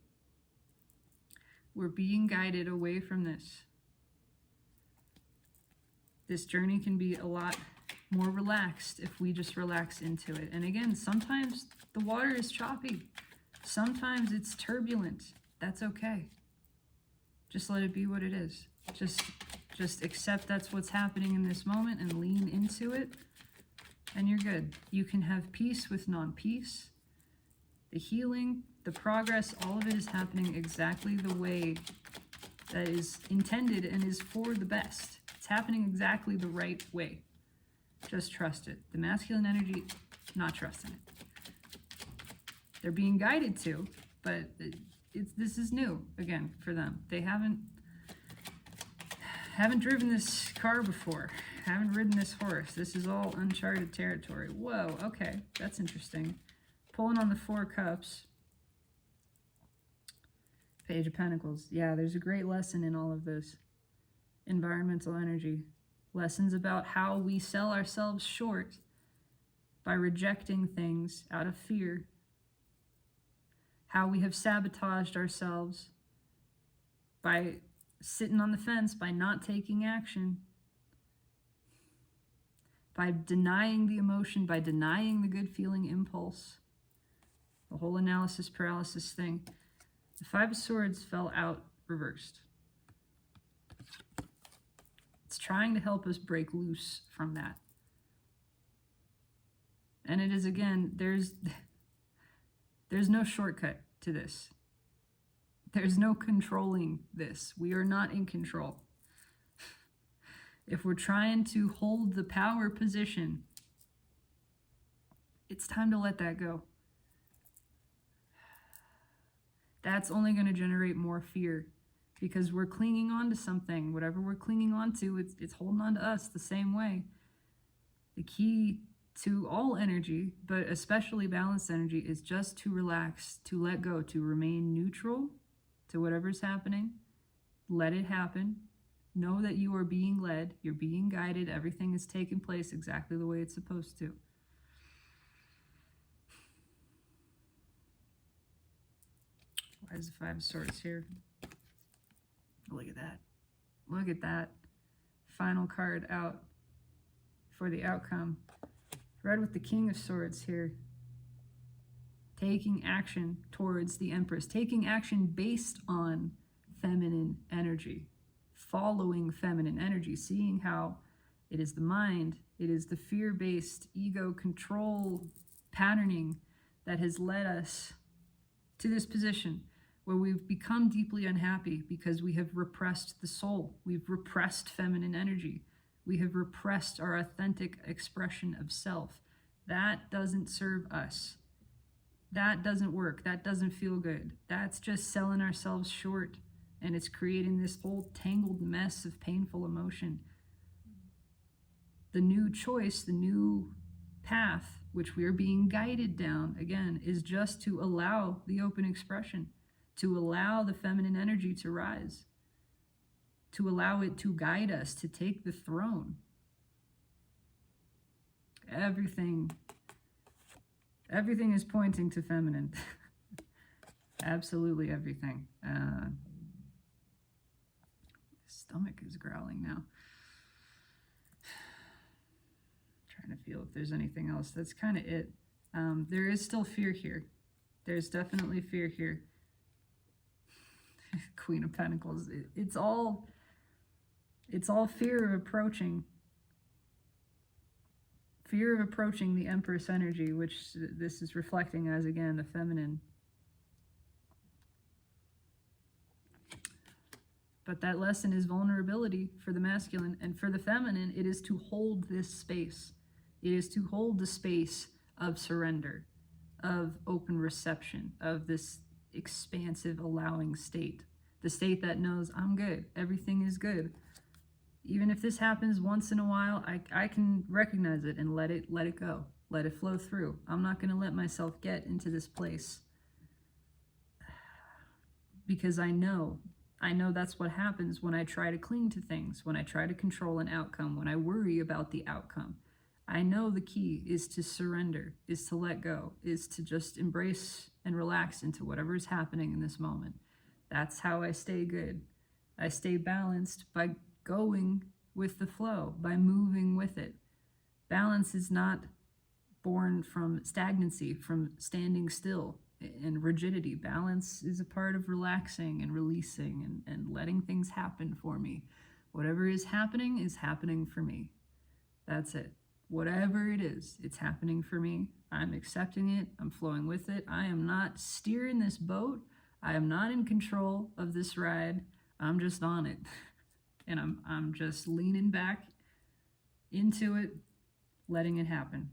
We're being guided away from this. This journey can be a lot more relaxed if we just relax into it. And again, sometimes the water is choppy. Sometimes it's turbulent. That's okay. Just let it be what it is. Just accept that's what's happening in this moment and lean into it, and you're good. You can have peace with non-peace. The healing, the progress, all of it is happening exactly the way that is intended and is for the best. It's happening exactly the right way. Just trust it. The masculine energy, not trusting it. They're being guided to, but this is new again for them. They haven't driven this car before, haven't ridden this horse. This is all uncharted territory. Whoa, okay, that's interesting. Pulling on the Four Cups. Page of Pentacles. Yeah, there's a great lesson in all of this. Environmental energy. Lessons about how we sell ourselves short by rejecting things out of fear. How we have sabotaged ourselves by sitting on the fence, by not taking action, by denying the emotion, by denying the good feeling impulse. The whole analysis paralysis thing. The Five of Swords fell out reversed. It's trying to help us break loose from that. And it is, again, there's no shortcut to this. There's no controlling this. We are not in control. If we're trying to hold the power position, it's time to let that go. That's only going to generate more fear because we're clinging on to something. Whatever we're clinging on to, it's holding on to us the same way. The key to all energy, but especially balanced energy, is just to relax, to let go, to remain neutral to whatever's happening. Let it happen. Know that you are being led, you're being guided, everything is taking place exactly the way it's supposed to. Why is the Five of Swords here? Look at that. Look at that. Final card out for the outcome. Red with the King of Swords here. Taking action towards the Empress. Taking action based on feminine energy. Following feminine energy. Seeing how it is the mind, it is the fear-based ego control patterning that has led us to this position where we've become deeply unhappy because we have repressed the soul. We've repressed feminine energy. We have repressed our authentic expression of self. That doesn't serve us. That doesn't work. That doesn't feel good. That's just selling ourselves short, and it's creating this whole tangled mess of painful emotion. The new choice, the new path, which we are being guided down, again, is just to allow the open expression, to allow the feminine energy to rise, to allow it to guide us, to take the throne. Everything is pointing to feminine. Absolutely everything. Stomach is growling now. Trying to feel if there's anything else. That's kind of it. There is still fear here. There's definitely fear here. Queen of Pentacles. It's all fear of approaching. Fear of approaching the Empress energy, which this is reflecting as, again, the feminine. But that lesson is vulnerability for the masculine, and for the feminine, it is to hold this space. It is to hold the space of surrender, of open reception, of this expansive, allowing state. The state that knows, I'm good, everything is good. Even if this happens once in a while, I can recognize it and let it go. Let it flow through. I'm not going to let myself get into this place. Because I know that's what happens when I try to cling to things, when I try to control an outcome, when I worry about the outcome. I know the key is to surrender, is to let go, is to just embrace and relax into whatever is happening in this moment. That's how I stay good. I stay balanced by going with the flow, by moving with it. Balance is not born from stagnancy, from standing still and rigidity. Balance is a part of relaxing and releasing and letting things happen for me. Whatever is happening for me. That's it. Whatever it is, it's happening for me. I'm accepting it. I'm flowing with it. I am not steering this boat. I am not in control of this ride. I'm just on it. And I'm just leaning back into it, letting it happen.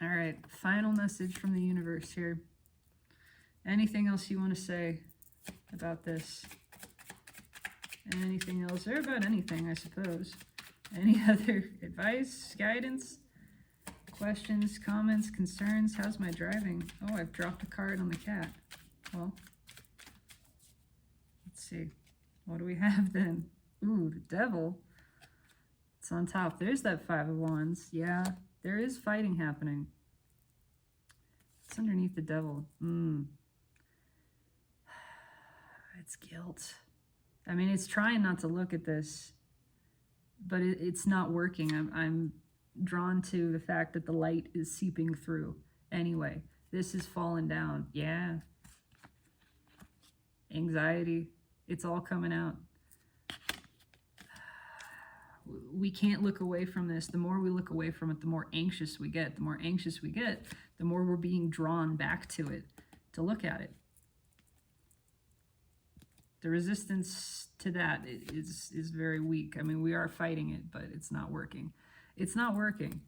All right, final message from the universe here. Anything else you want to say about this? Anything else, or about anything, I suppose. Any other advice, guidance, questions, comments, concerns? How's my driving? Oh, I've dropped a card on the cat. Well, let's see. What do we have then? Ooh, the Devil. It's on top. There's that Five of Wands. Yeah, there is fighting happening. It's underneath the Devil. It's guilt. I mean, it's trying not to look at this, but it's not working. I'm drawn to the fact that the light is seeping through. Anyway, this is falling down. Yeah. Anxiety. It's all coming out. We can't look away from this. The more we look away from it, the more anxious we get. The more anxious we get, the more we're being drawn back to it, to look at it. The resistance to that is very weak. I mean, we are fighting it, but it's not working. It's not working.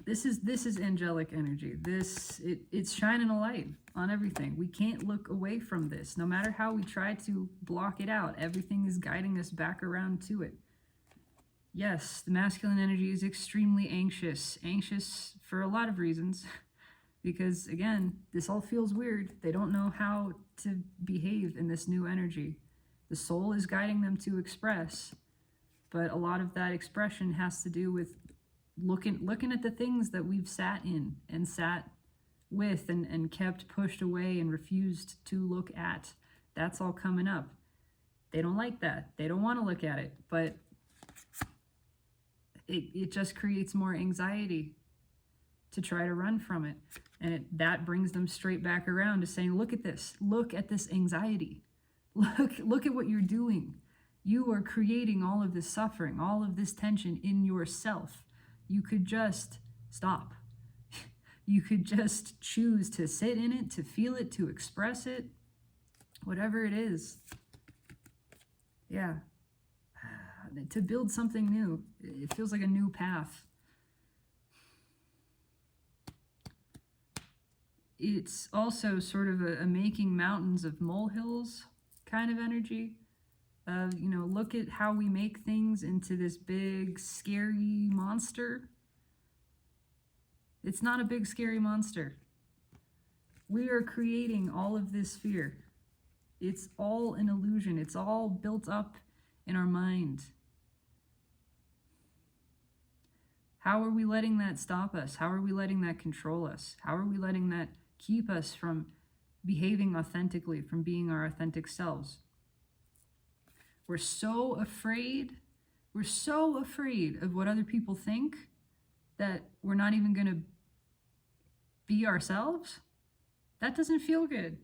This is angelic energy. It's shining a light on everything. We can't look away from this. No matter how we try to block it out, everything is guiding us back around to it. Yes, the masculine energy is extremely anxious. Anxious for a lot of reasons. Because, again, this all feels weird. They don't know how to behave in this new energy. The soul is guiding them to express. But a lot of that expression has to do with looking at the things that we've sat in and sat with and kept pushed away and refused to look at. That's all coming up. They don't like that. They don't want to look at it. But it just creates more anxiety to try to run from it. And that brings them straight back around to saying, look at this. Look at this anxiety. Look at what you're doing. You are creating all of this suffering, all of this tension in yourself. You could just stop. You could just choose to sit in it, to feel it, to express it, whatever it is. Yeah. To build something new. It feels like a new path. It's also sort of a making mountains of molehills kind of energy. Look at how we make things into this big, scary monster. It's not a big scary monster. We are creating all of this fear. It's all an illusion. It's all built up in our mind. How are we letting that stop us? How are we letting that control us? How are we letting that keep us from behaving authentically, from being our authentic selves? We're so afraid. We're so afraid of what other people think that we're not even going to be ourselves. That doesn't feel good.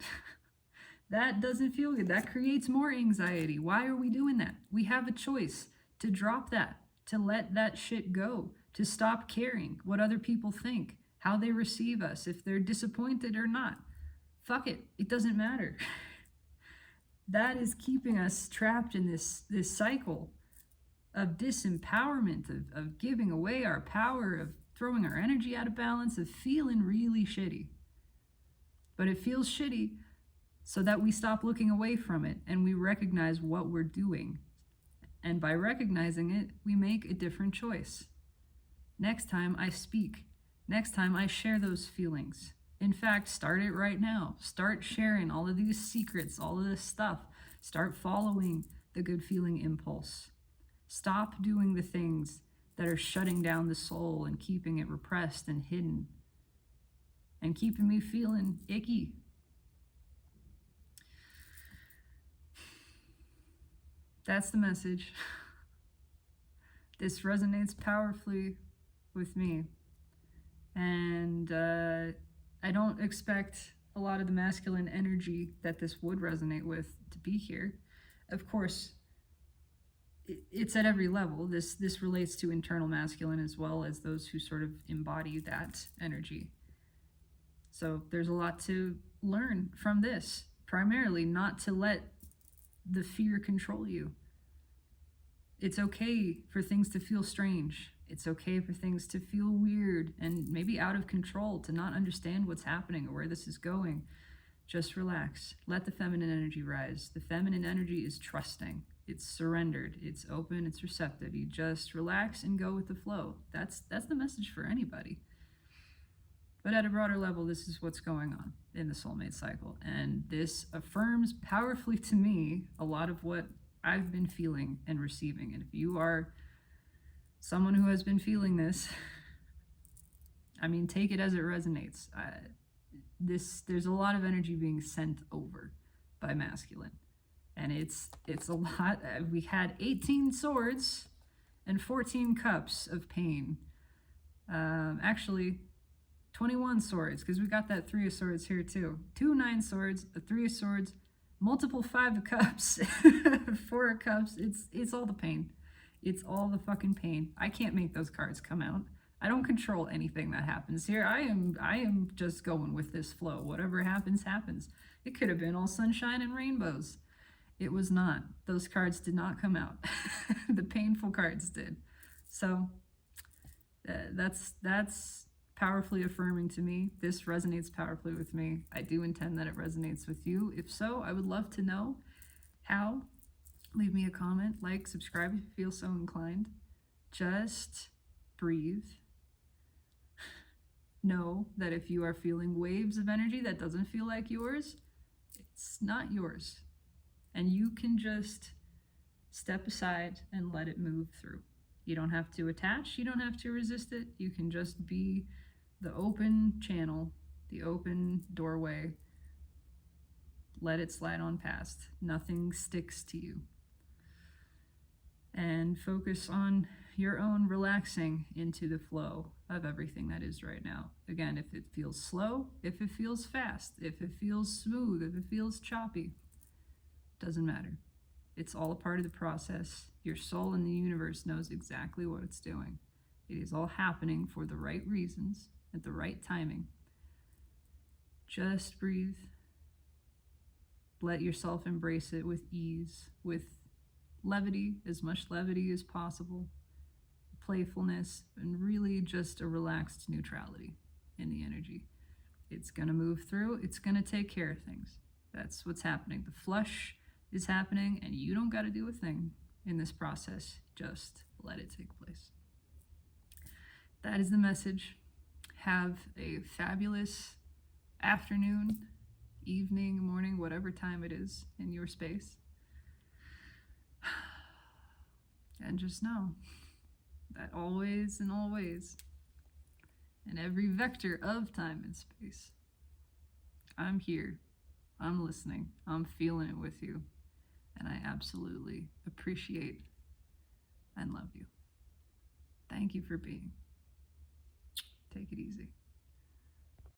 That doesn't feel good. That creates more anxiety. Why are we doing that? We have a choice to drop that, to let that shit go, to stop caring what other people think, how they receive us, if they're disappointed or not. Fuck it. It doesn't matter. That is keeping us trapped in this cycle of disempowerment, of giving away our power, of throwing our energy out of balance, of feeling really shitty. But it feels shitty so that we stop looking away from it and we recognize what we're doing. And by recognizing it, we make a different choice. Next time I speak. Next time I share those feelings. In fact, start it right now. Start sharing all of these secrets, all of this stuff. Start following the good feeling impulse. Stop doing the things that are shutting down the soul and keeping it repressed and hidden and keeping me feeling icky. That's the message. This resonates powerfully with me. And I don't expect a lot of the masculine energy that this would resonate with to be here. Of course, it's at every level. This relates to internal masculine as well as those who sort of embody that energy. So there's a lot to learn from this. Primarily, not to let the fear control you. It's okay for things to feel strange. It's okay for things to feel weird and maybe out of control, to not understand what's happening or where this is going. Just relax. Let the feminine energy rise. The feminine energy is trusting. It's surrendered. It's open. It's receptive. You just relax and go with the flow. That's the message for anybody. But at a broader level, this is what's going on in the soulmate cycle. And this affirms powerfully to me a lot of what I've been feeling and receiving. And if you are someone who has been feeling this, I mean, take it as it resonates. There's a lot of energy being sent over by masculine. And it's a lot. We had 18 swords and 14 cups of pain. Actually, 21 swords, because we got that 3 of swords here too. 2 9 swords, a 3 of swords, multiple 5 of cups, 4 of cups. It's all the pain. It's all the fucking pain. I can't make those cards come out. I don't control anything that happens here. I am just going with this flow. Whatever happens, happens. It could have been all sunshine and rainbows. It was not. Those cards did not come out. The painful cards did. So that's powerfully affirming to me. This resonates powerfully with me. I do intend that it resonates with you. If so, I would love to know how. Leave me a comment, like, subscribe if you feel so inclined. Just breathe. Know that if you are feeling waves of energy that doesn't feel like yours, it's not yours. And you can just step aside and let it move through. You don't have to attach, you don't have to resist it. You can just be the open channel, the open doorway. Let it slide on past. Nothing sticks to you. And focus on your own relaxing into the flow of everything that is right now. Again, if it feels slow, if it feels fast, if it feels smooth, if it feels choppy, doesn't matter. It's all a part of the process. Your soul and the universe knows exactly what it's doing. It is all happening for the right reasons, at the right timing. Just breathe. Let yourself embrace it with ease, with levity, as much levity as possible, playfulness, and really just a relaxed neutrality in the energy. It's going to move through. It's going to take care of things. That's what's happening. The flush is happening, and you don't got to do a thing in this process. Just let it take place. That is the message. have a fabulous afternoon, evening, morning, whatever time it is in your space. And just know that always and always, in every vector of time and space, I'm here, I'm listening, I'm feeling it with you, and I absolutely appreciate and love you. Thank you for being. Take it easy.